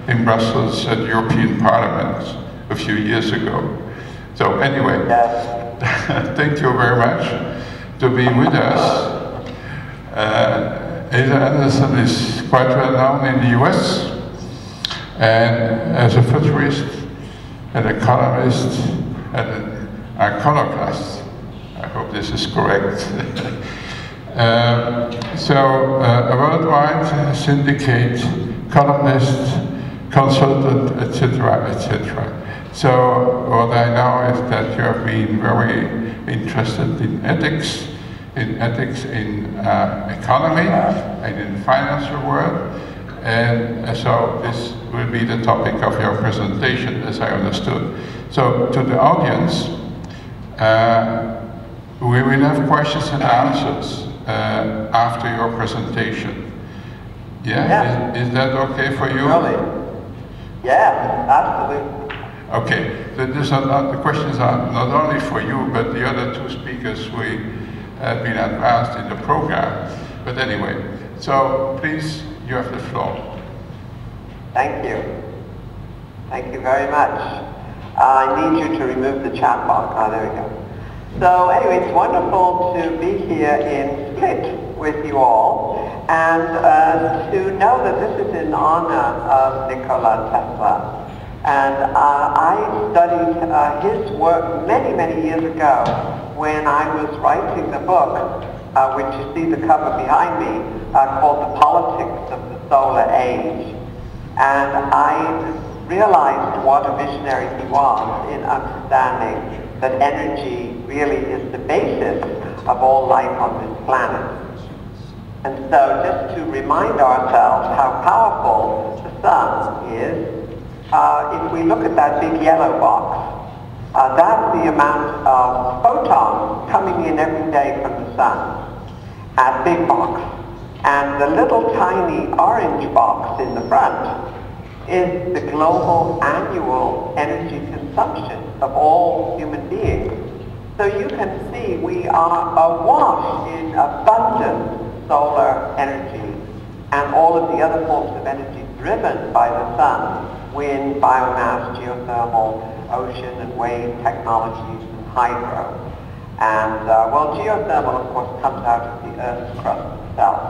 in Brussels at the European Parliament a few years ago. So anyway, thank you very much to be with us. Asa Anderson is quite well known in the US, and as a futurist, an economist, and an iconoclast. I hope this is correct. A worldwide syndicate, columnist, consultant, etc., etc. So what I know is that you have been very interested in ethics in economy and in the financial world, and so this will be the topic of your presentation, as I understood. So to the audience, we will have questions and answers after your presentation. Yeah? Is that okay for you? Really? Yeah, absolutely. Okay, the questions are not only for you, but the other two speakers we have been advanced in the program. But anyway, so please, you have the floor. Thank you. Thank you very much. I need you to remove the chat box. Oh, there we go. So anyway, it's wonderful to be here in Split with you all, and to know that this is in honor of Nikola Tesla. And I studied his work many, many years ago when I was writing the book, which you see the cover behind me, called The Politics of the Solar Age. And I realized what a visionary he was in understanding that energy really is the basis of all life on this planet. And so just to remind ourselves how powerful the sun is, if we look at that big yellow box, that's the amount of photons coming in every day from the sun, at big box. And the little tiny orange box in the front is the global annual energy consumption of all human beings. So you can see we are awash in abundant solar energy and all of the other forms of energy driven by the sun: wind, biomass, geothermal, ocean and wave technologies, and hydro. And well, geothermal, of course, comes out of the Earth's crust itself.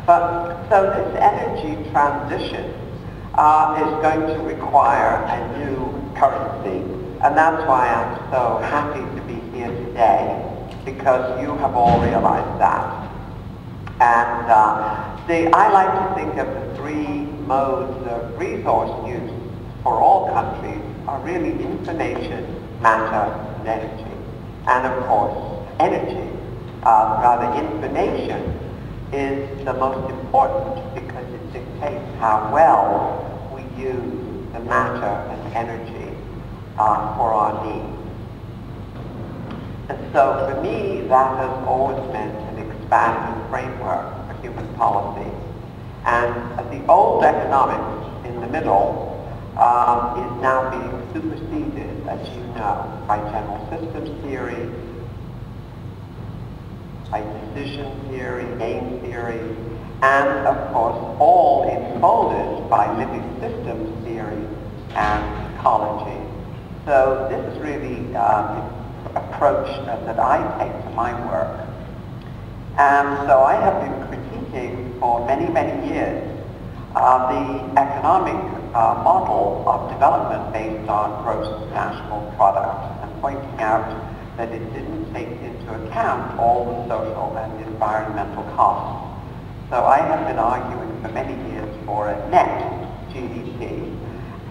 But so this energy transition is going to require a new currency. And that's why I'm so happy to be here today, because you have all realized that. And I like to think of the three modes of resource use for all countries are really information, matter, and energy. And of course, energy, information is the most important because it dictates how well we use the matter and energy for our needs. And so for me, that has always meant an expanded framework for human policy. And the old economics in the middle is now being superseded, as you know, by general systems theory, by decision theory, game theory, and of course all enfolded by living systems theory and ecology. So this is really the approach that I take to my work. And so I have been critiquing for many, many years the economic model of development based on gross national product, and pointing out that it didn't take into account all the social and environmental costs. So I have been arguing for many years for a net GDP,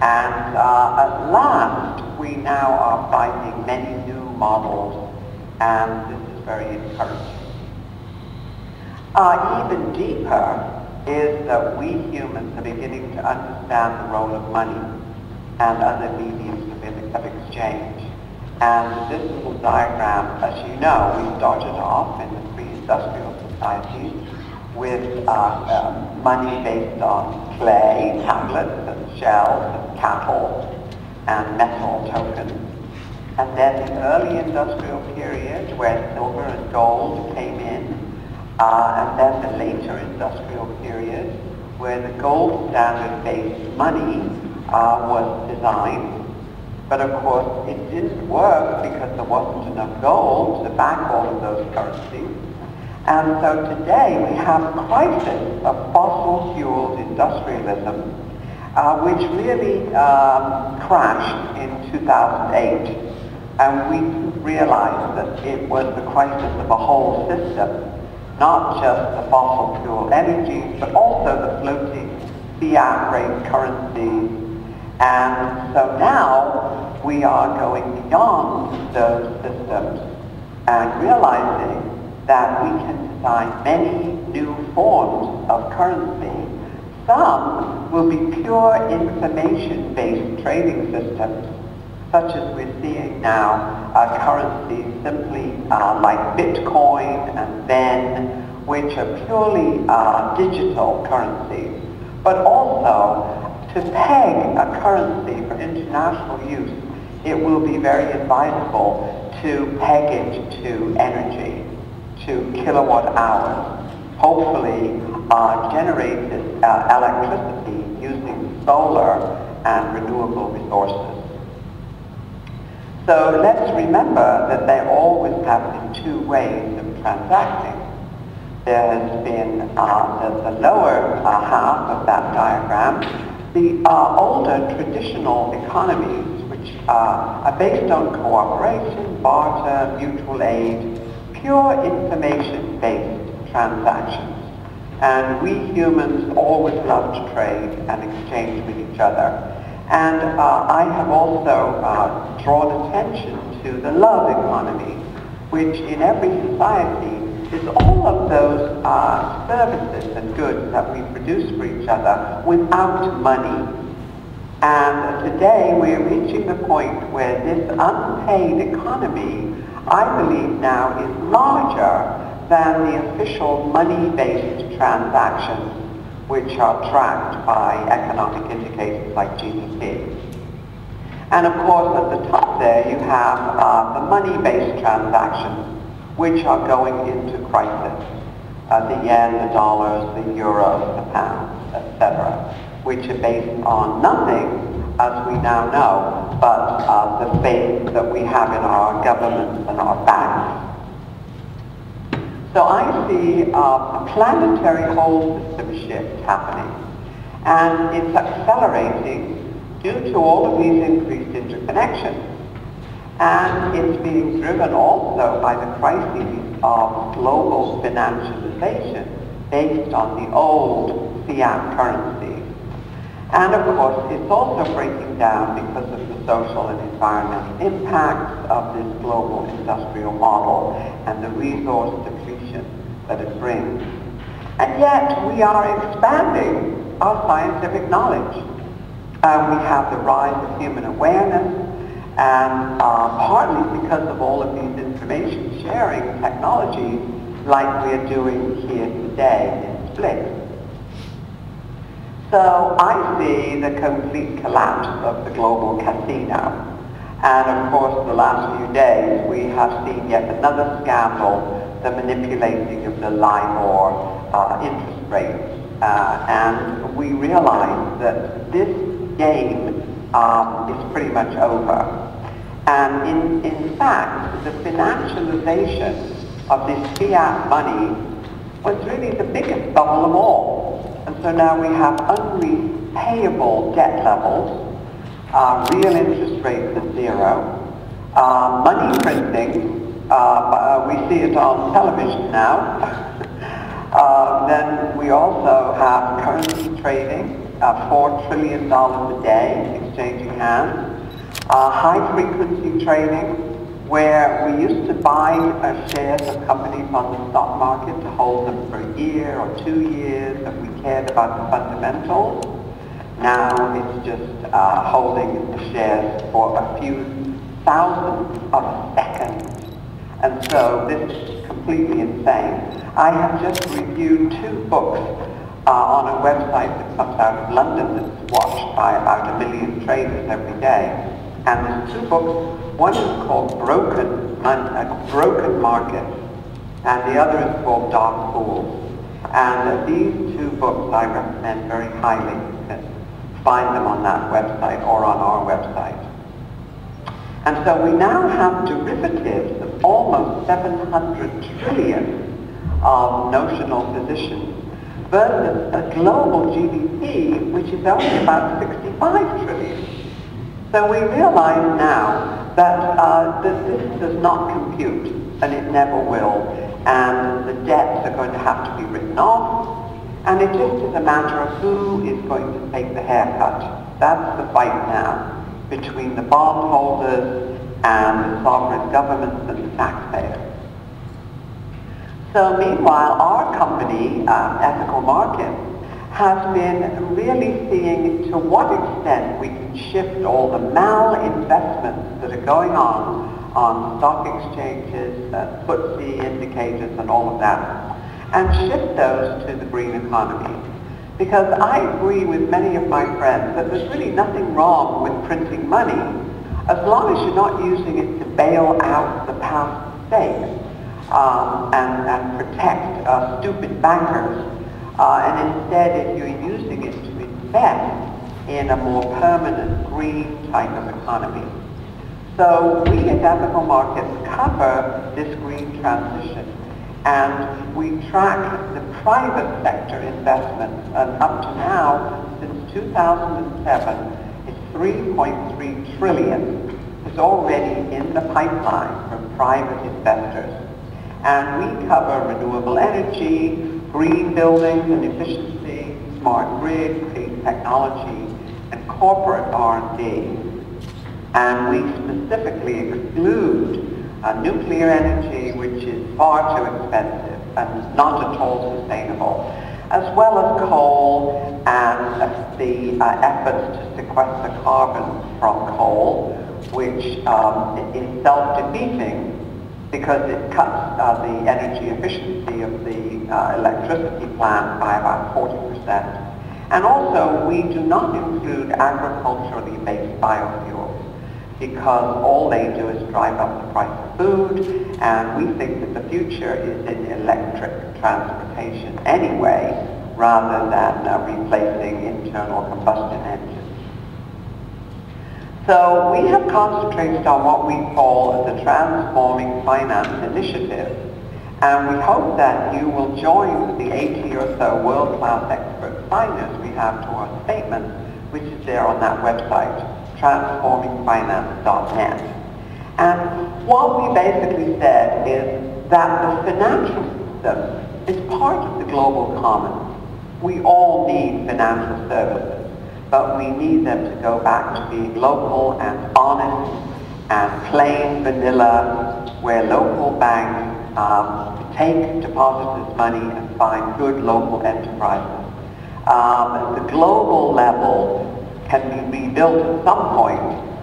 and at last we now are finding many new models, and this is very encouraging. Even deeper is that we humans are beginning to understand the role of money and other mediums of exchange. And this little diagram, as you know, we started off in the pre-industrial societies with money based on clay, tablets, and shells, and cattle, and metal tokens. And then the early industrial period, where silver and gold came in, and then the later industrial period, where the gold standard-based money was designed. But of course, it didn't work because there wasn't enough gold to back all of those currencies. And so today we have a crisis of fossil fuels industrialism, which really crashed in 2008. And we realized that it was the crisis of a whole system, not just the fossil fuel energies, but also the floating fiat rate currencies. And so now we are going beyond those systems and realizing that we can design many new forms of currency. Some will be pure information-based trading systems, such as we're seeing now currencies simply like Bitcoin and Ven, which are purely digital currencies. But also, to peg a currency for international use, it will be very advisable to peg it to energy, to kilowatt hours, hopefully generated electricity using solar and renewable resources. So let's remember that there always have been two ways of transacting. There has been the lower half of that diagram, the older traditional economies, which are based on cooperation, barter, mutual aid, pure information-based transactions. And we humans always love to trade and exchange with each other. And I have also drawn attention to the love economy, which in every society is all of those services and goods that we produce for each other without money. And today we're reaching the point where this unpaid economy, I believe now, is larger than the official money-based transactions, which are tracked by economic indicators like GDP. And of course, at the top there, you have the money-based transactions, which are going into crisis. The yen, the dollars, the euros, the pounds, etc., which are based on nothing, as we now know, but the faith that we have in our governments and our banks. So I see a planetary whole system shift happening, and it's accelerating due to all of these increased interconnections. And it's being driven also by the crises of global financialization based on the old fiat currencies. And of course, it's also breaking down because of the social and environmental impacts of this global industrial model and the resource depletion that it brings. And yet, we are expanding our scientific knowledge. We have the rise of human awareness, and partly because of all of these information sharing technologies like we're doing here today in Split. So I see the complete collapse of the global casino. And of course, the last few days, we have seen yet another scandal, the manipulating of the LIBOR interest rates. And we realize that this game is pretty much over. And in fact, the financialization of this fiat money was really the biggest bubble of all. And so now we have unrepayable debt levels, real interest rates at zero, money printing, we see it on television now. Then we also have currency trading, $4 trillion a day exchanging hands, high-frequency trading, where we used to buy shares of companies on the stock market to hold them for a year or 2 years if we cared about the fundamentals. Now it's just holding the shares for a few thousandths of a second. And so this is completely insane. I have just reviewed 2 books on a website that comes out of London that's watched by about 1 million traders every day. And there's 2 books. One is called Broken Market, and the other is called Dark Pools. And these 2 books I recommend very highly. find them on that website or on our website. And so we now have derivatives of almost 700 trillion of notional positions versus a global GDP which is only about 65 trillion. So we realize now that this does not compute, and it never will, and the debts are going to have to be written off, and it just is a matter of who is going to take the haircut. That's the fight now between the bondholders and the sovereign governments and the taxpayers. So meanwhile, our company, Ethical Markets, has been really seeing to what extent we can shift all the malinvestments that are going on stock exchanges, FTSE indicators and all of that, and shift those to the green economy. Because I agree with many of my friends that there's really nothing wrong with printing money as long as you're not using it to bail out the past mistakes and protect stupid bankers. And instead, if you're using it to invest in a more permanent green type of economy. So we at Ethical Markets cover this green transition, and we track the private sector investments, and up to now, since 2007, it's 3.3 trillion is already in the pipeline from private investors. And we cover renewable energy, green buildings and efficiency, smart grid, clean technology, and corporate R&D. And we specifically exclude nuclear energy, which is far too expensive and not at all sustainable, as well as coal and the efforts to sequester carbon from coal, which is self-defeating because it cuts the energy efficiency of the electricity plant by about 40%. And also, we do not include agriculturally based biofuels because all they do is drive up the price of food, and we think that the future is in electric transportation anyway, rather than replacing internal combustion engines. So we have concentrated on what we call the Transforming Finance Initiative, and we hope that you will join the 80 or so world-class expert signers we have to our statement, which is there on that website, transformingfinance.net. And what we basically said is that the financial system is part of the global commons. We all need financial services, but we need them to go back to being local and honest and plain vanilla, where local banks take depositors' money and find good local enterprises. The global level can be rebuilt at some point,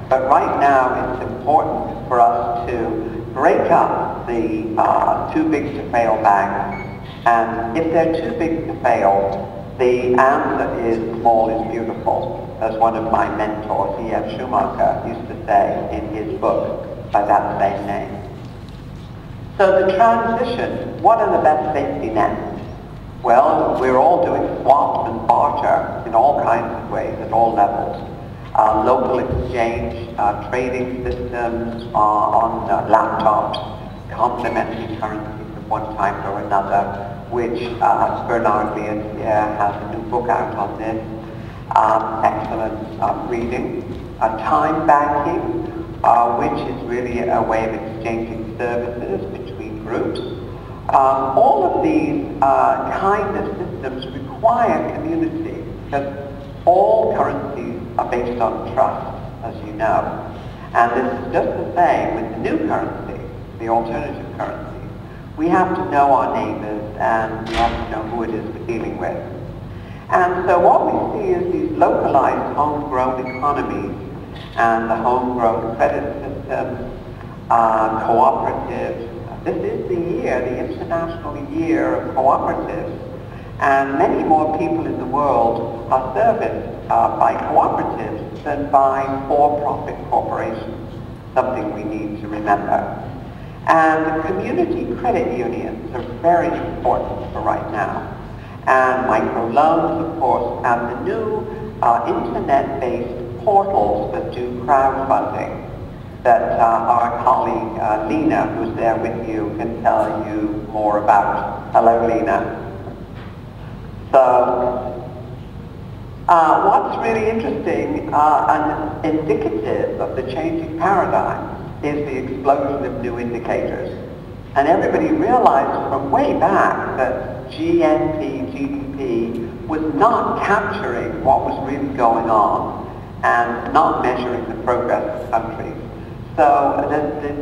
but right now it's important for us to break up the too big to fail banks. And if they're too big to fail, the answer is small is beautiful, as one of my mentors, E.F. Schumacher, used to say in his book by that same name. So the transition, what are the best safety nets? Well, we're all doing swaps and barter in all kinds of ways at all levels. Local exchange, trading systems on laptops, complementary currencies of one type or another, which Bernard Lietzier has a new book out on this. Excellent reading. Time banking, which is really a way of exchanging services between groups. All of these kind of systems require community, because all currencies are based on trust, as you know. And this is just the same with the new currency, the alternative currencies. We have to know our neighbors, and we have to know who it is we're dealing with. And so what we see is these localized homegrown economies and the homegrown credit systems, cooperatives. This is the year, the International Year of Cooperatives. And many more people in the world are serviced by cooperatives than by for-profit corporations, something we need to remember. And community credit unions are very important for right now. And microloans, of course, and the new internet-based portals that do crowdfunding that our colleague Lena, who's there with you, can tell you more about. Hello, Lena. So, what's really interesting and indicative of the changing paradigm is the explosion of new indicators. And everybody realized from way back that GDP was not capturing what was really going on and not measuring the progress of countries. So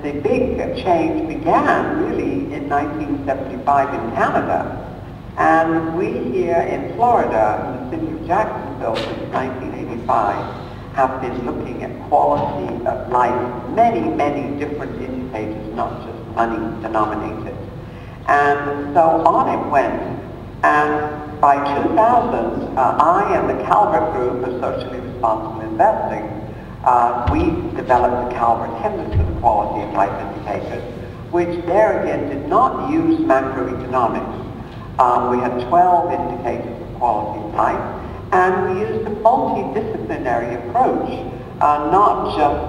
the big change began really in 1975 in Canada. And we here in Florida, in the city of Jacksonville, since 1985, have been looking at quality of life, many different indicators, not just money denominated. And so on it went. And by 2000, I and the Calvert Group of Socially Responsible Investing, we developed the Calvert-Henderson Quality of Life Indicators, which there again did not use macroeconomics. We had 12 indicators of quality of life, and we used a multidisciplinary approach, not just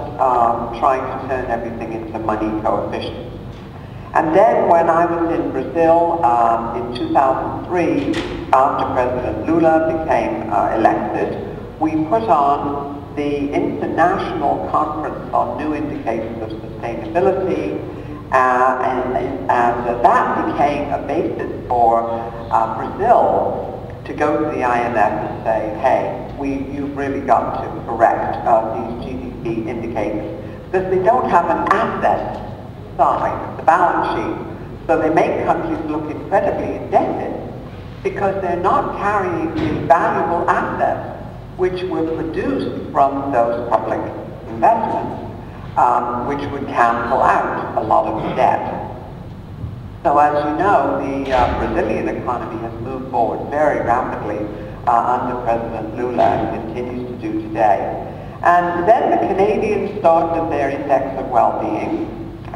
trying to turn everything into money coefficients. And then when I was in Brazil in 2003, after President Lula became elected, we put on the International Conference on New Indicators of Sustainability, and that became a basis for Brazil to go to the IMF and say, hey, you've really got to correct these GDP indicators, because they don't have an asset side, the balance sheet. So they make countries look incredibly indebted because they're not carrying the valuable assets which were produced from those public investments, which would cancel out a lot of the debt. So as you know, the Brazilian economy has moved forward very rapidly under President Lula and continues to do today. And then the Canadians started their index of well-being,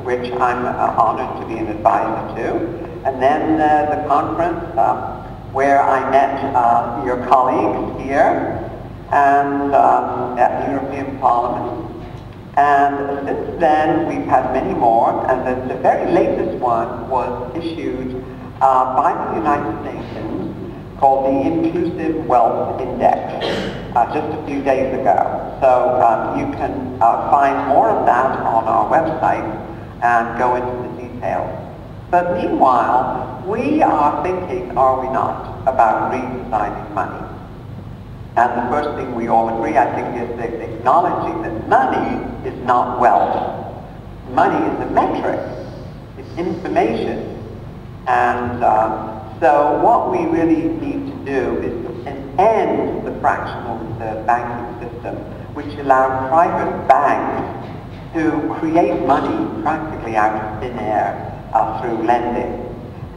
which I'm honored to be an advisor to. And then the conference where I met your colleagues here and at the European Parliament. And since then, we've had many more, and the very latest one was issued by the United Nations called the Inclusive Wealth Index just a few days ago. So you can find more of that on our website and go into the details. But meanwhile, we are thinking, are we not, about redesigning money. And the first thing we all agree, I think, is that acknowledging that money is not wealth. Money is a metric. It's information. And so what we really need to do is to end the fractional reserve banking system, which allowed private banks to create money practically out of thin air through lending.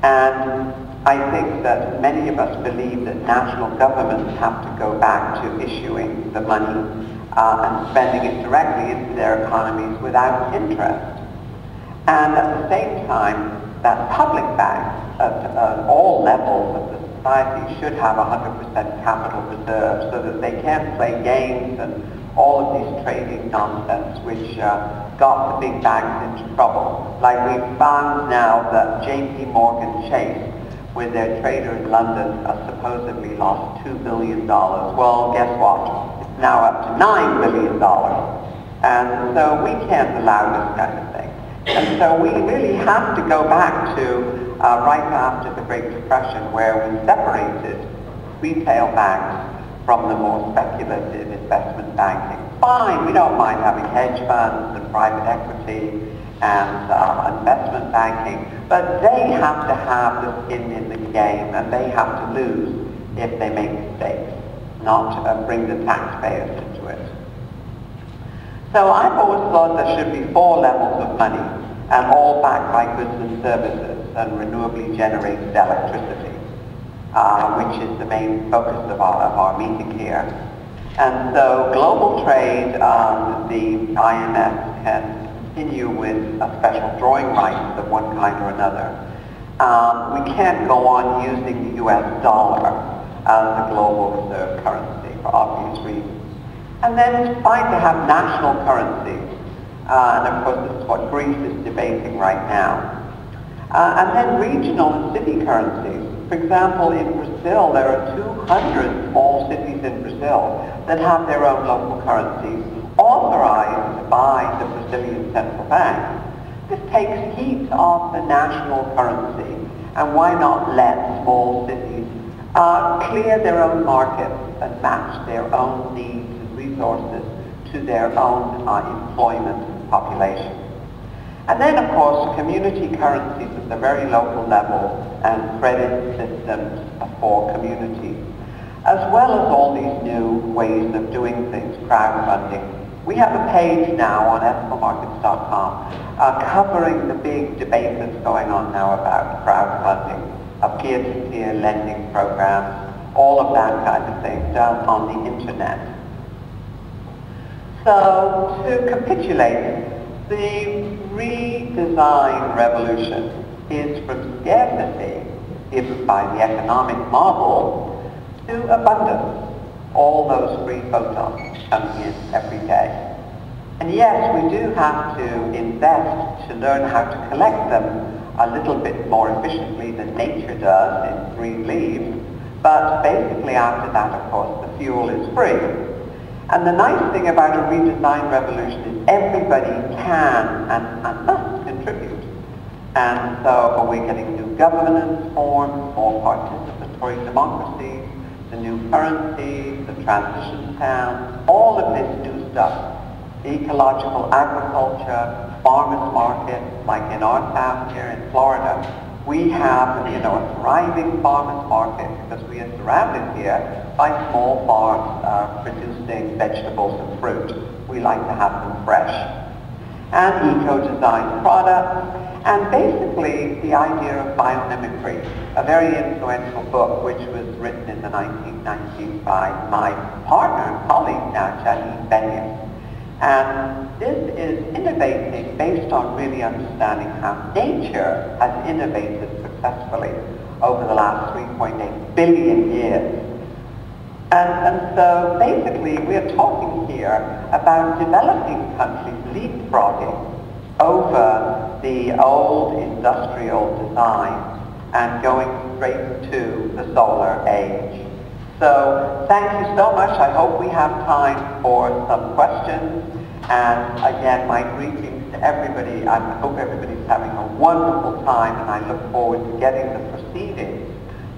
And I think that many of us believe that national governments have to go back to issuing the money and spending it directly into their economies without interest. And at the same time, that public banks at all levels of the society should have 100% capital reserve so that they can't play games and all of these trading nonsense which got the big banks into trouble. Like we've found now that J.P. Morgan Chase, with their trader in London, supposedly lost $2 billion. Well, guess what? It's now up to $9 billion. And so we can't allow this kind of thing. And so we really have to go back to right after the Great Depression, where we separated retail banks from the more speculative investment banking. Fine, we don't mind having hedge funds and private equity and investment banking, but they have to have the skin in the game, and they have to lose if they make mistakes, not bring the taxpayers into it. So I've always thought there should be 4 levels of money, and all backed by goods and services and renewably generated electricity, which is the main focus of our meeting here. And so global trade, the IMF can continue with special drawing rights of one kind or another. We can't go on using the US dollar as the global reserve currency. for obvious reasons. And then it's fine to have national currencies. And of course, this is what Greece is debating right now. And then regional and city currencies. For example, in Brazil, there are 200 small cities in Brazil that have their own local currencies authorized by the Brazilian central bank. This takes heat off the national currency, and why not let small cities clear their own markets and match their own needs and resources to their own employment population. And then, of course, community currencies at the very local level and credit systems for communities, as well as all these new ways of doing things, crowdfunding. We have a page now on ethicalmarkets.com covering the big debate that's going on now about crowdfunding, peer-to-peer lending programs, all of that kind of thing done on the internet. So, to capitulate, the redesign revolution is from scarcity, given by the economic model, to abundance. All those free photons coming in every day. And yes, we do have to invest to learn how to collect them a little bit more efficiently than nature does in green leaves, but basically after that, of course, the fuel is free. And the nice thing about a redesign revolution is everybody can and must contribute. And so we're getting new governance forms, more participatory democracies, the new currencies, the transition towns, all of this new stuff. Ecological agriculture, farmers markets, like in our town here in Florida. We have, a thriving farmers market because we are surrounded here by small farms producing vegetables and fruit. We like to have them fresh. And eco-design products, and basically the idea of biomimicry, a very influential book which was written in the 1990s by my partner and colleague now, Janine Benyus. And this is innovating based on really understanding how nature has innovated successfully over the last 3.8 billion years. And so basically we're talking here about developing countries leapfrogging over the old industrial design and going straight to the solar age. So thank you so much. I hope we have time for some questions. And again, my greetings to everybody. I hope everybody's having a wonderful time, and I look forward to getting the proceedings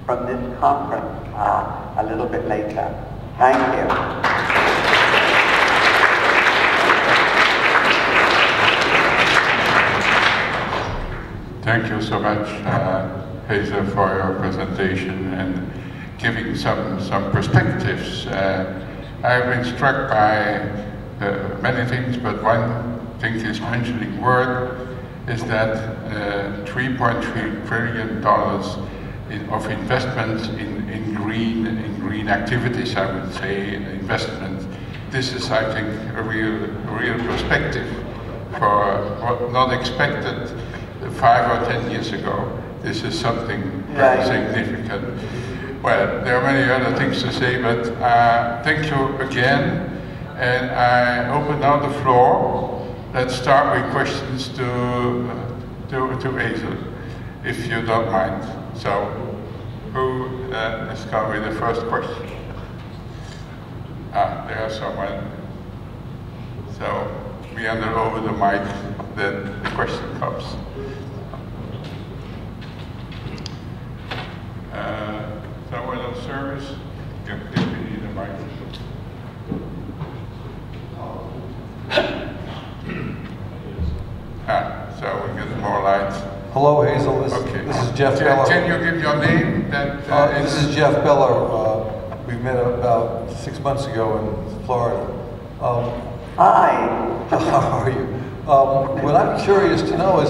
from this conference a little bit later. Thank you. Thank you so much, Hazel, for your presentation and giving some perspectives. I've been struck by many things, but one thing is mentioning word is that $3.3 trillion of investments in green activities, I would say, investment. This is, I think, a real perspective for what not expected 5 or 10 years ago. This is something very significant. Well, there are many other things to say, but thank you again. And I open now the floor. Let's start with questions to Hazel, if you don't mind. So, who is going with the first question? There's someone. So, we hand over the mic, then the question comes. Someone on service? If you need a mic. So we get more light. Hello, Hazel. This is Jeff Beller. Can you give your name? This is Jeff Beller. We met about 6 months ago in Florida. Hi. How are you? What I'm curious to know is,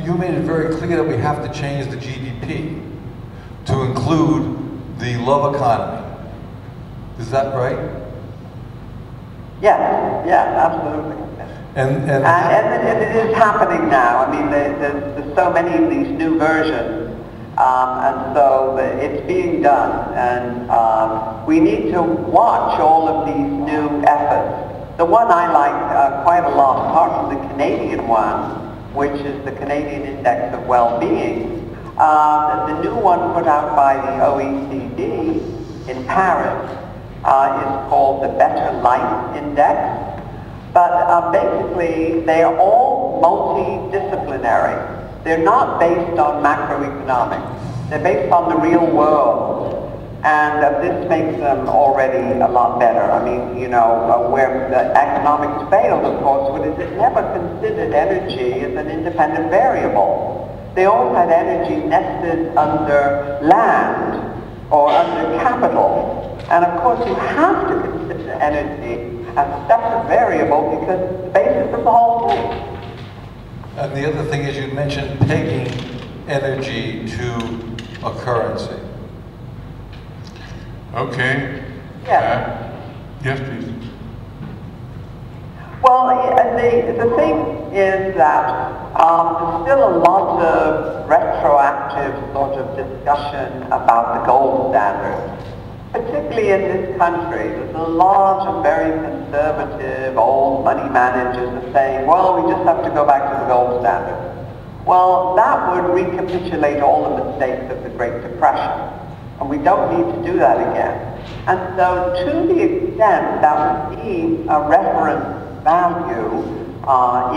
you made it very clear that we have to change the GDP to include the love economy. Is that right? Yes, absolutely. And it is happening now. I mean, there's so many of these new versions And so it's being done, and we need to watch all of these new efforts. The one I like quite a lot, apart from the Canadian one, which is the Canadian Index of Well-Being, the new one put out by the OECD in Paris is called the Better Life Index. But basically, they are all multidisciplinary. They're not based on macroeconomics. They're based on the real world. And this makes them already a lot better. I mean, you know, where the economics failed, of course, was it never considered energy as an independent variable. They all had energy nested under land or under capital. And of course, you have to consider energy as a separate variable because it's the basis of the whole thing. And the other thing is you mentioned pegging energy to a currency. Okay. Yeah. Yes, please. Well, the thing is that there's still a lot of retroactive sort of discussion about the gold standard. Particularly in this country, there's a lot of very conservative old money managers that are saying, well, we just have to go back to the gold standard. Well, that would recapitulate all the mistakes of the Great Depression. And we don't need to do that again. And so to the extent that we see a reference value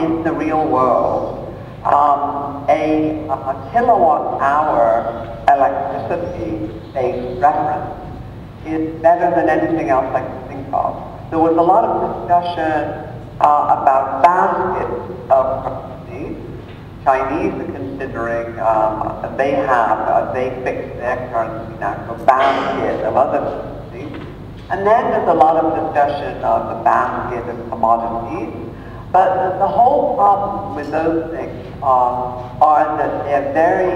in the real world, a kilowatt hour electricity-based reference is better than anything else I can think of. There was a lot of discussion about baskets of currencies. Chinese are considering, they fix their currency now to a basket of other currencies. And then there's a lot of discussion of the basket of commodities. But the whole problem with those things are that they're very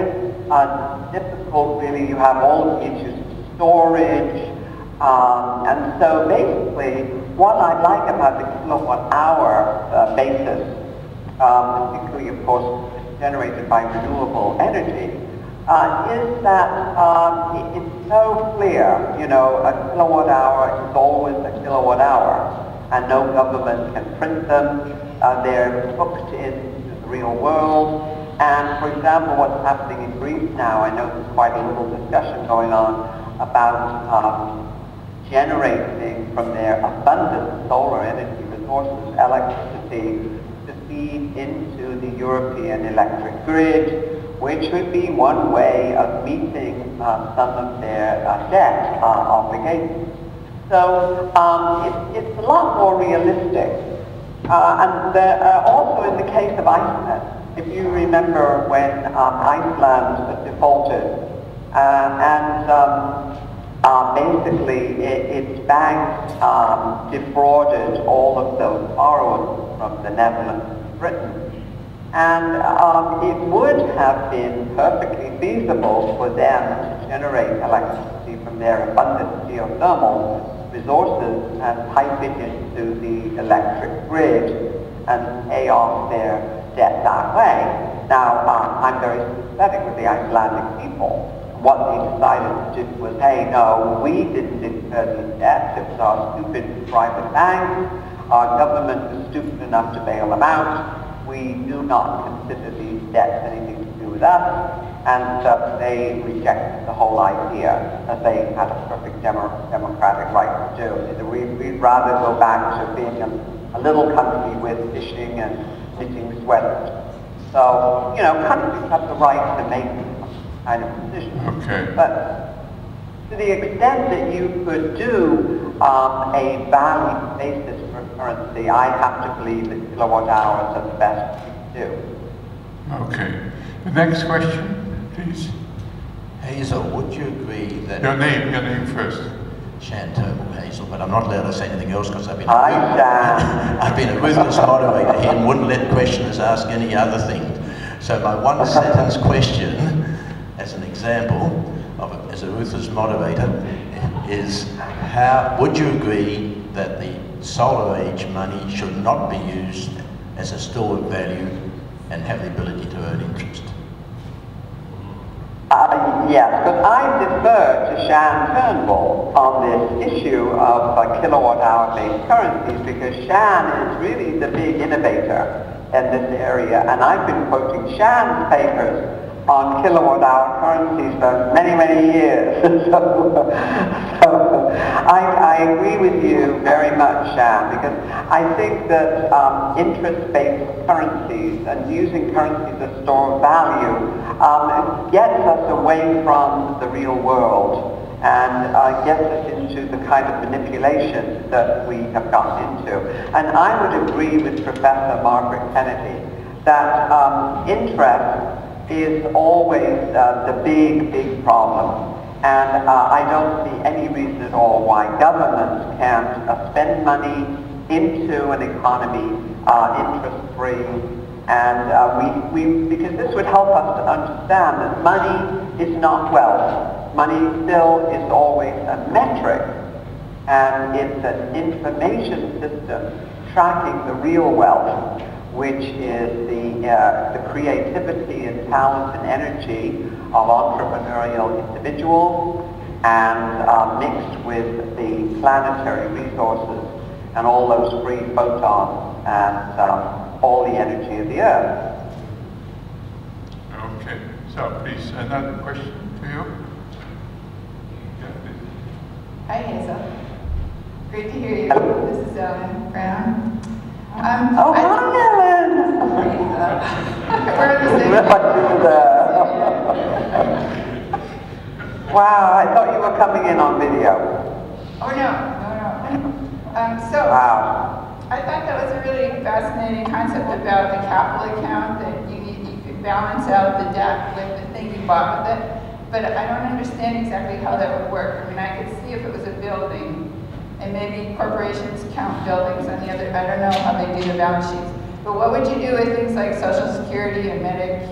difficult, really. You have all the issues of storage. And so basically, what I like about the kilowatt hour basis, particularly, of course, generated by renewable energy, is that it's so clear, you know, a kilowatt hour is always a kilowatt hour, and no government can print them. They're hooked into the real world. And for example, what's happening in Greece now, I know there's quite a little discussion going on about generating from their abundant solar energy resources electricity to feed into the European electric grid, which would be one way of meeting some of their debt obligations. So it's a lot more realistic. And also in the case of Iceland, if you remember when Iceland defaulted, basically its banks defrauded all of those borrowers from the Netherlands and Britain. And it would have been perfectly feasible for them to generate electricity from their abundant geothermal resources and pipe it into the electric grid and pay off their debt that way. Now, I'm very sympathetic with the Icelandic people. What they decided to do was, hey, no, we didn't incur these debts. It was our stupid private banks. Our government was stupid enough to bail them out. We do not consider these debts anything to do with us. And they rejected the whole idea that they had a perfect democratic right to do. We'd rather go back to being a little country with fishing and knitting sweaters. So, you know, countries have the right to make kind of decision. Okay. But to the extent that you could do a value basis for currency, I have to believe that kilowatt hours are the best thing to do. Okay. The next question, please. Hazel, would you agree that... Your name first. Shan Turnbull, Hazel, but I'm not allowed to say anything else because I've been I've been a ruthless moderator here and wouldn't let questioners ask any other things. So my one sentence question, as an example, as a ruthless moderator, is how would you agree that the solar age money should not be used as a store of value and have the ability to earn interest? Yes, but I defer to Shan Turnbull on this issue of kilowatt-hour-based currencies, because Shan is really the big innovator in this area, and I've been quoting Shan's papers on kilowatt-hour currencies for many, many years. so I agree with you very much, Shan, because I think that interest-based currencies and using currencies as store of value gets us away from the real world and gets us into the kind of manipulation that we have gotten into. And I would agree with Professor Margaret Kennedy that interest is always the big problem. And I don't see any reason at all why governments can't spend money into an economy interest-free. And because this would help us to understand that money is not wealth. Money still is always a metric, and it's an information system tracking the real wealth, which is the creativity and talent and energy of entrepreneurial individuals, and mixed with the planetary resources and all those free photons and all the energy of the Earth. Okay, so please, another question to you. Yeah, please. Hi, Hazel. Great to hear you. This is Ellen Brown. Oh, hi, Ellen! We're in the same Wow, I thought you were coming in on video. Oh, no. Wow. I thought that was a really fascinating concept about the capital account, that you could balance out the debt with the thing you bought with it. But I don't understand exactly how that would work. I mean, I could see if it was a building, and maybe corporations count buildings on the other, I don't know how they do the balance sheets. But what would you do with things like Social Security and medical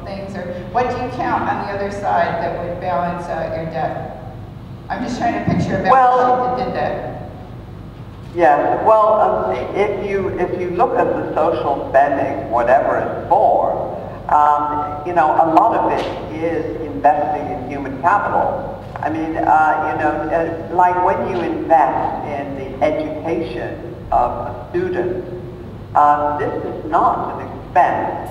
things, or what do you count on the other side that would balance out your debt? I'm just trying to picture a balance sheet that did that. Yes, well, if you look at the social spending, whatever it's for, a lot of it is investing in human capital. I mean, like when you invest in the education of a student, this is not an expense.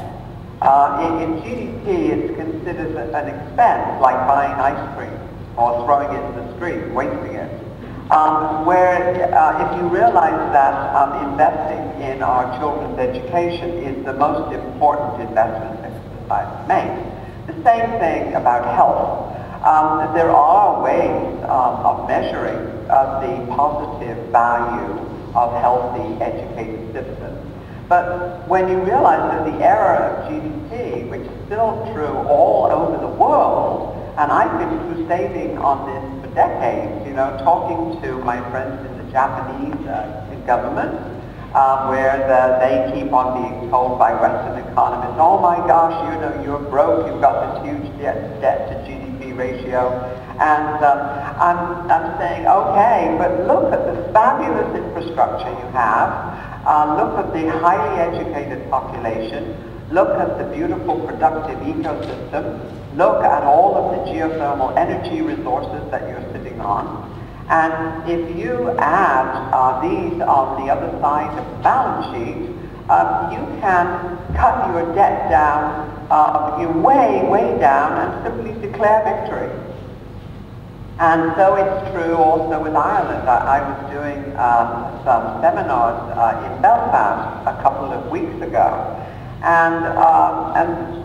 In GDP, it's considered an expense, like buying ice cream or throwing it in the street, wasting it. If you realize that investing in our children's education is the most important investment that society makes. The same thing about health. There are ways of measuring the positive value of healthy, educated citizens. But when you realize that the era of GDP, which is still true all over the world, and I've been crusading on this for decades, talking to my friends in the Japanese government, where they keep on being told by Western economists, oh my gosh, you're broke, you've got this huge debt to GDP ratio. And I'm saying, okay, but look at the fabulous infrastructure you have, look at the highly educated population, look at the beautiful productive ecosystem, look at all of the geothermal energy resources that you're sitting on. And if you add these on the other side of the balance sheet, you can cut your debt down, way down, and simply declare victory. And so it's true also with Ireland. I was doing some seminars in Belfast a couple of weeks ago, and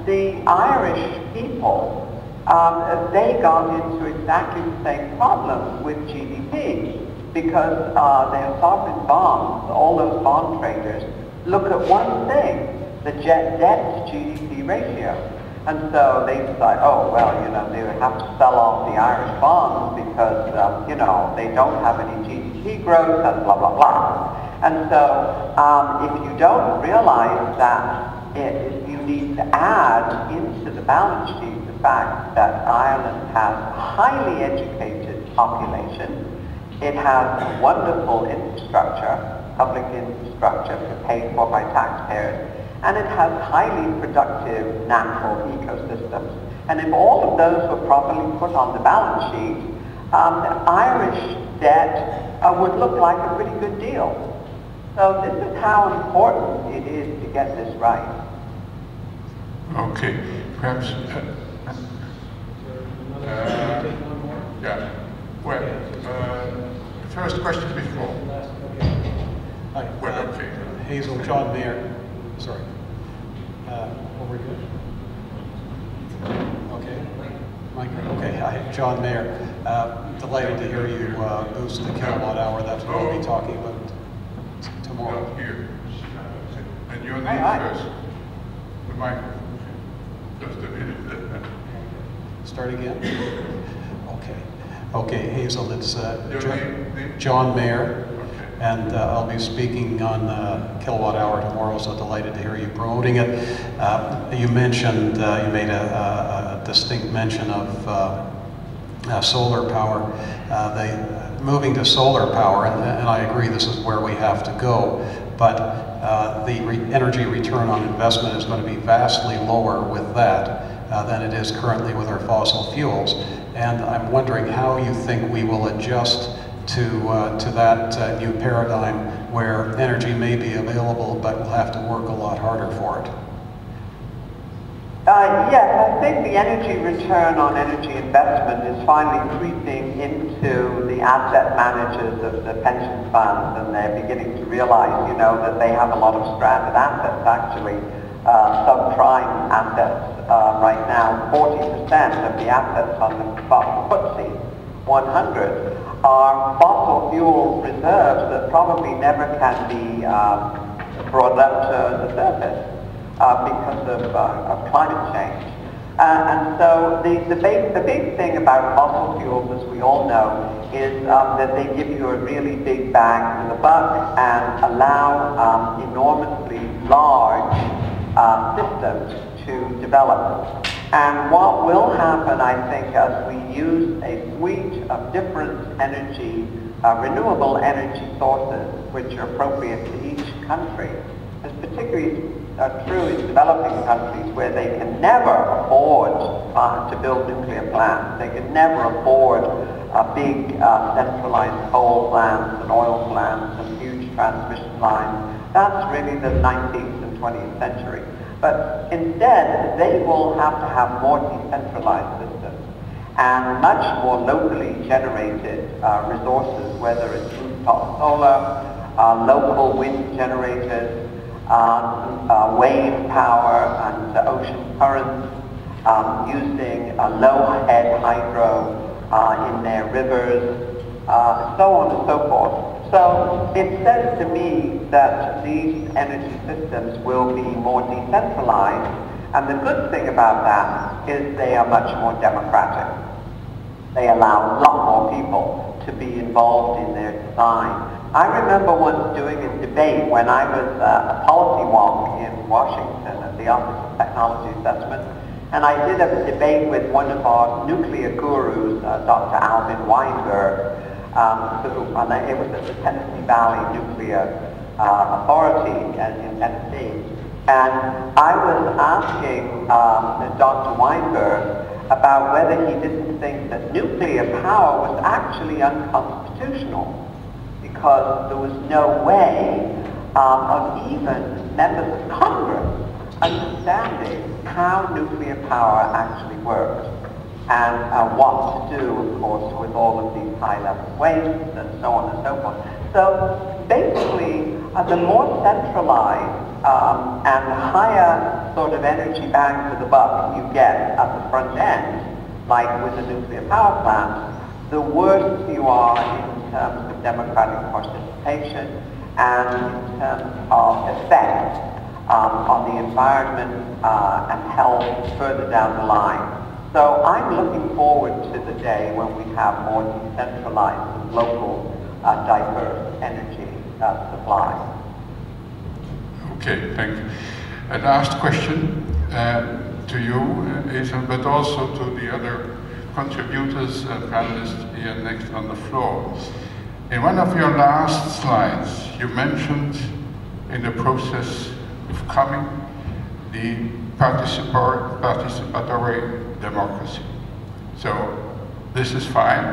the Irish people, they got into exactly the same problem with GDP, because their sovereign bonds, all those bond traders, look at one thing, the debt to GDP ratio. And so they decide, oh, well, they would have to sell off the Irish bonds because, they don't have any GDP growth and blah, blah, blah. And so if you don't realize that you need to add into the balance sheet the fact that Ireland has a highly educated population, it has a wonderful infrastructure, public infrastructure paid for by taxpayers, and it has highly productive natural ecosystems. And if all of those were properly put on the balance sheet, the Irish debt would look like a pretty good deal. So this is how important it is to get this right. Okay, perhaps, yeah, well, first question before. Hi, Well, okay. Hazel, John Mayer, sorry. Over here. Okay, Mike, okay, hi, John Mayer. Delighted to hear you boost the kilowatt hour. That's what we'll be talking about tomorrow. Well, here. And your name Hi. first. The microphone. Just a minute. Start again? Okay. Okay, Hazel, it's Your name? John Mayer. Okay. And I'll be speaking on kilowatt hour tomorrow, so delighted to hear you promoting it. You mentioned, you made a distinct mention of solar power. Moving to solar power, and I agree this is where we have to go, but the energy return on investment is going to be vastly lower with that than it is currently with our fossil fuels. And I'm wondering how you think we will adjust to that new paradigm where energy may be available, but we'll have to work a lot harder for it. Yes, I think the energy return on energy investment is finally creeping into the asset managers of the pension funds, and they're beginning to realize, you know, that they have a lot of stranded assets, actually, subprime assets. Right now, 40% of the assets on the FTSE 100 are fossil fuel reserves that probably never can be brought up to the surface because of climate change. And so the big thing about fossil fuels, as we all know, is that they give you a really big bang for the buck and allow enormously large systems to develop. And what will happen, I think, as we use a suite of different energy, renewable energy sources, which are appropriate to each country, is particularly true in developing countries where they can never afford to build nuclear plants. They can never afford big centralized coal plants and oil plants and huge transmission lines. That's really the 19th and 20th century. But instead, they will have to have more decentralized systems and much more locally generated resources, whether it's rooftop solar, local wind generators, wave power and ocean currents, using low-head hydro in their rivers, so on and so forth. So it says to me that these energy systems will be more decentralized, and the good thing about that is they are much more democratic. They allow a lot more people to be involved in their design. I remember once doing a debate when I was a policy wonk in Washington at the Office of Technology Assessment, and I did a debate with one of our nuclear gurus, Dr. Alvin Weinberg, it was at the Tennessee Valley Nuclear Authority in Tennessee. And I was asking Dr. Weinberg about whether he didn't think that nuclear power was actually unconstitutional, because there was no way of even members of Congress understanding how nuclear power actually works and what to do, of course, with all of these high-level wastes and so on and so forth. So basically, the more centralized and higher sort of energy bang for the buck you get at the front end, like with a nuclear power plant, the worse you are in terms of democratic participation and in terms of effect on the environment and health further down the line. So I'm looking forward to the day when we have more decentralized and local diverse energy supply. Okay, thank you. A last question to you, Hazel, but also to the other contributors and panelists here next on the floor. In one of your last slides, you mentioned in the process of coming the participatory democracy. So this is fine,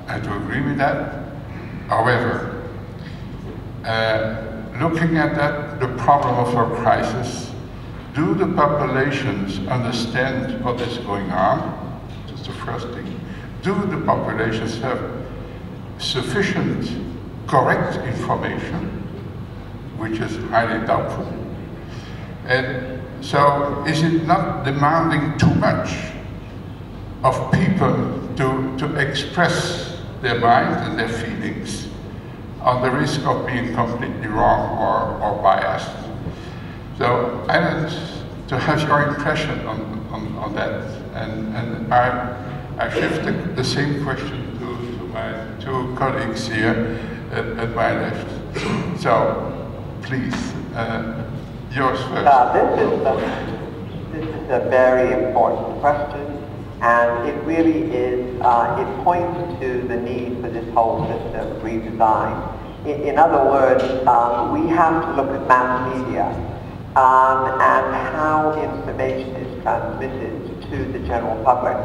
I do agree with that. However, looking at that, the problem of our crisis, do the populations understand what is going on? That's the first thing. Do the populations have sufficient correct information, which is highly doubtful? And so is it not demanding too much of people to express their mind and their feelings on the risk of being completely wrong or biased? So I want to have your impression on that, and I shift the same question to my two colleagues here at my left. So please, yours first. This is a very important question, and it really is, it points to the need for this whole system redesign. In other words, we have to look at mass media and how information is transmitted to the general public.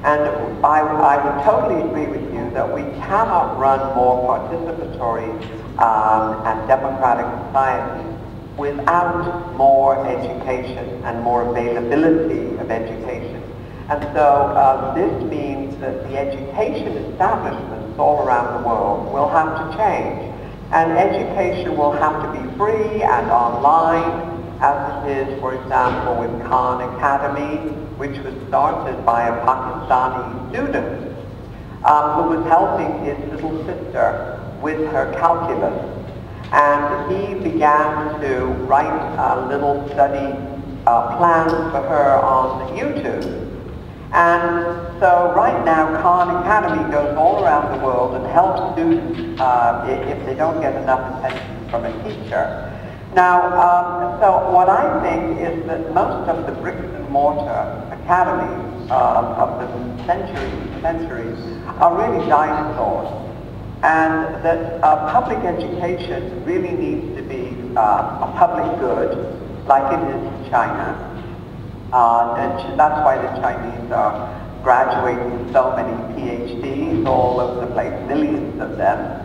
And I would totally agree with you that we cannot run more participatory and democratic societies without more education and more availability of education. And so this means that the education establishments all around the world will have to change. And education will have to be free and online, as it is, for example, with Khan Academy, which was started by a Pakistani student who was helping his little sister with her calculus. And he began to write little study plans for her on YouTube. And so right now, Khan Academy goes all around the world and helps students if they don't get enough attention from a teacher. Now, so what I think is that most of the bricks and mortar academies of the centuries are really dinosaurs. And that public education really needs to be a public good, like it is in China. And that's why the Chinese are graduating so many PhDs all over the place, millions of them.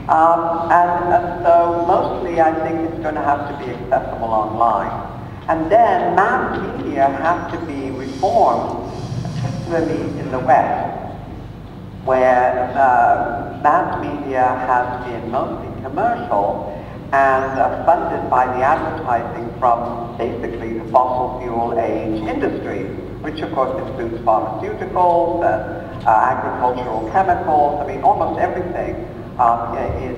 And so mostly I think it's going to have to be accessible online. And then mass media have to be reformed, particularly in the West, where mass media has been mostly commercial and funded by the advertising from basically the fossil fuel age industry, which of course includes pharmaceuticals and agricultural chemicals. I mean, almost everything is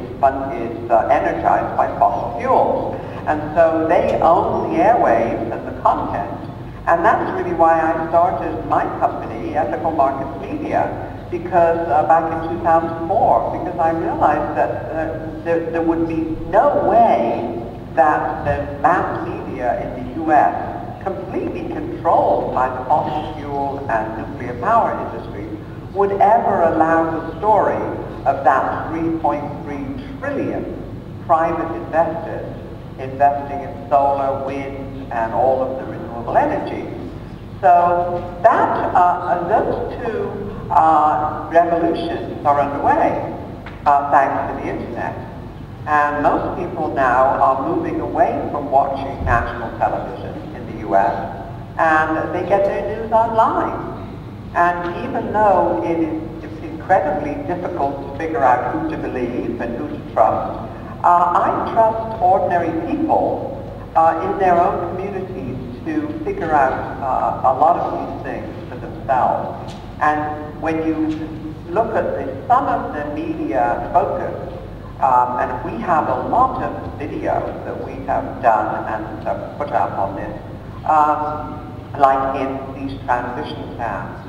energized by fossil fuels. And so they own the airwaves and the content. And that's really why I started my company, Ethical Markets Media, because back in 2004, because I realized that there would be no way that the mass media in the US, completely controlled by the fossil fuel and nuclear power industries, would ever allow the story of that 3.3 trillion private investors investing in solar, wind, and all of the renewable energy. So that, those two revolutions are underway thanks to the internet. And most people now are moving away from watching national television in the US, and they get their news online. And even though it's incredibly difficult to figure out who to believe and who to trust, I trust ordinary people in their own communities to figure out a lot of these things for themselves. And when you look at some of the media focus, and we have a lot of videos that we have done and put up on this, like in these transition camps,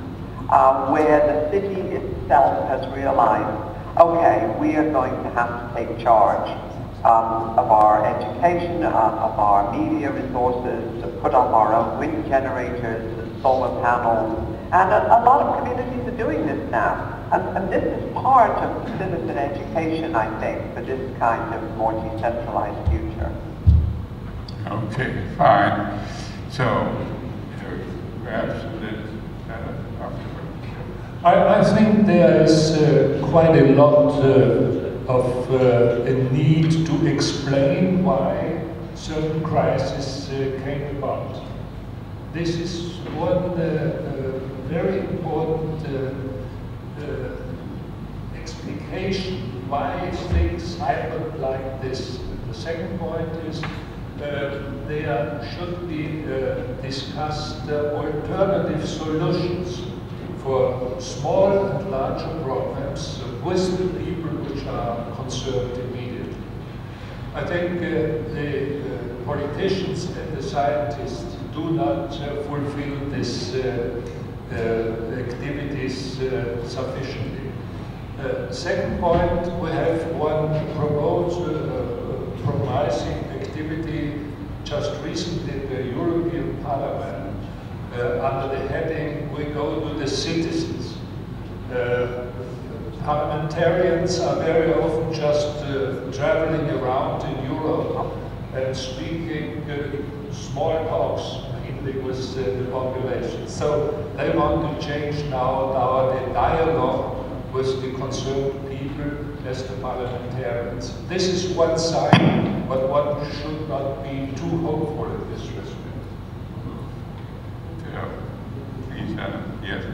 where the city itself has realized, okay, we are going to have to take charge of our education, of our media resources, to put up our own wind generators and solar panels. And a lot of communities are doing this now. And this is part of citizen education, I think, for this kind of more decentralized future. Okay, fine. So, perhaps then afterwards. I think there is quite a lot of a need to explain why certain crises came about. This is one very important explication why things happen like this. The second point is there should be discussed alternative solutions for small and larger problems with the people which are concerned immediately. I think the politicians and the scientists do not fulfill these activities sufficiently. Second point, we have one promising activity just recently in the European Parliament. Under the heading, we go to the citizens. Parliamentarians are very often just traveling around in Europe and speaking small talks, mainly with the population. So they want to change now the dialogue with the concerned people as the parliamentarians. This is one side, but one should not be too hopeful in this respect. Yes.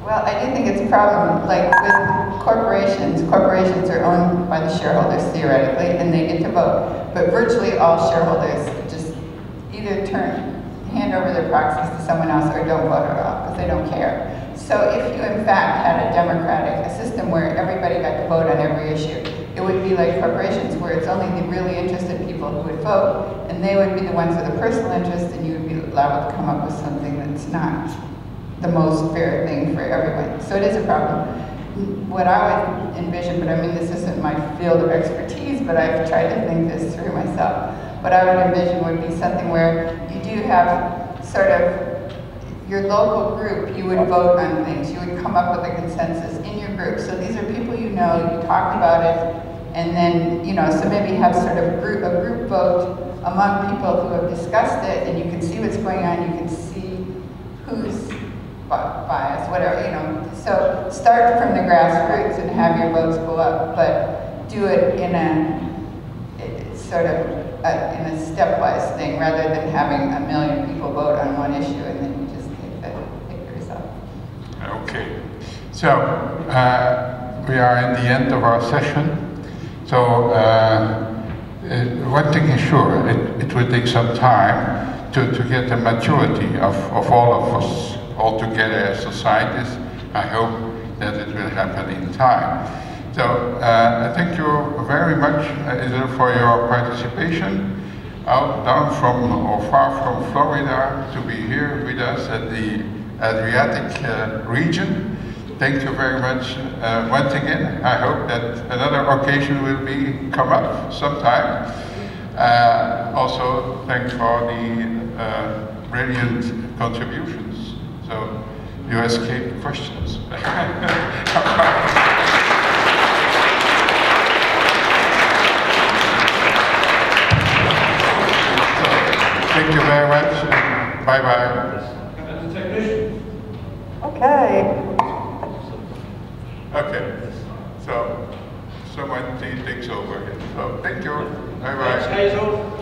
Well, I do think it's a problem, like with corporations. Corporations are owned by the shareholders theoretically, and they get to vote. But virtually all shareholders just either hand over their proxies to someone else or don't vote at all, because they don't care. So if you in fact had a system where everybody got to vote on every issue, it would be like corporations where it's only the really interested people who would vote, and they would be the ones with a personal interest, and you would be allowed to come up with something that's not the most fair thing for everyone. So it is a problem. What I would envision, but I mean this isn't my field of expertise, but I've tried to think this through myself. What I would envision would be something where you do have sort of your local group, you would vote on things. You would come up with a consensus in your group. So these are people you know, you talk about it, and then, so maybe have sort of a group vote among people who have discussed it, and you can see what's going on, you can see who's biased, whatever, So start from the grassroots and have your votes go up, but do it in a sort of in a stepwise thing, rather than having 1 million people vote on one issue and then you just pick the result. Okay, so we are in the end of our session. So one thing is sure, it will take some time to get the maturity of all of us all together as societies. I hope that it will happen in time. So thank you very much, Isabel, for your participation down from or far from Florida to be here with us at the Adriatic region. Thank you very much once again. I hope that another occasion will come up sometime. Also, thanks for the brilliant contributions. So you escaped questions. Thank you very much. Bye-bye. And the technician. Okay. Okay. So someone takes over. So thank you. Bye-bye.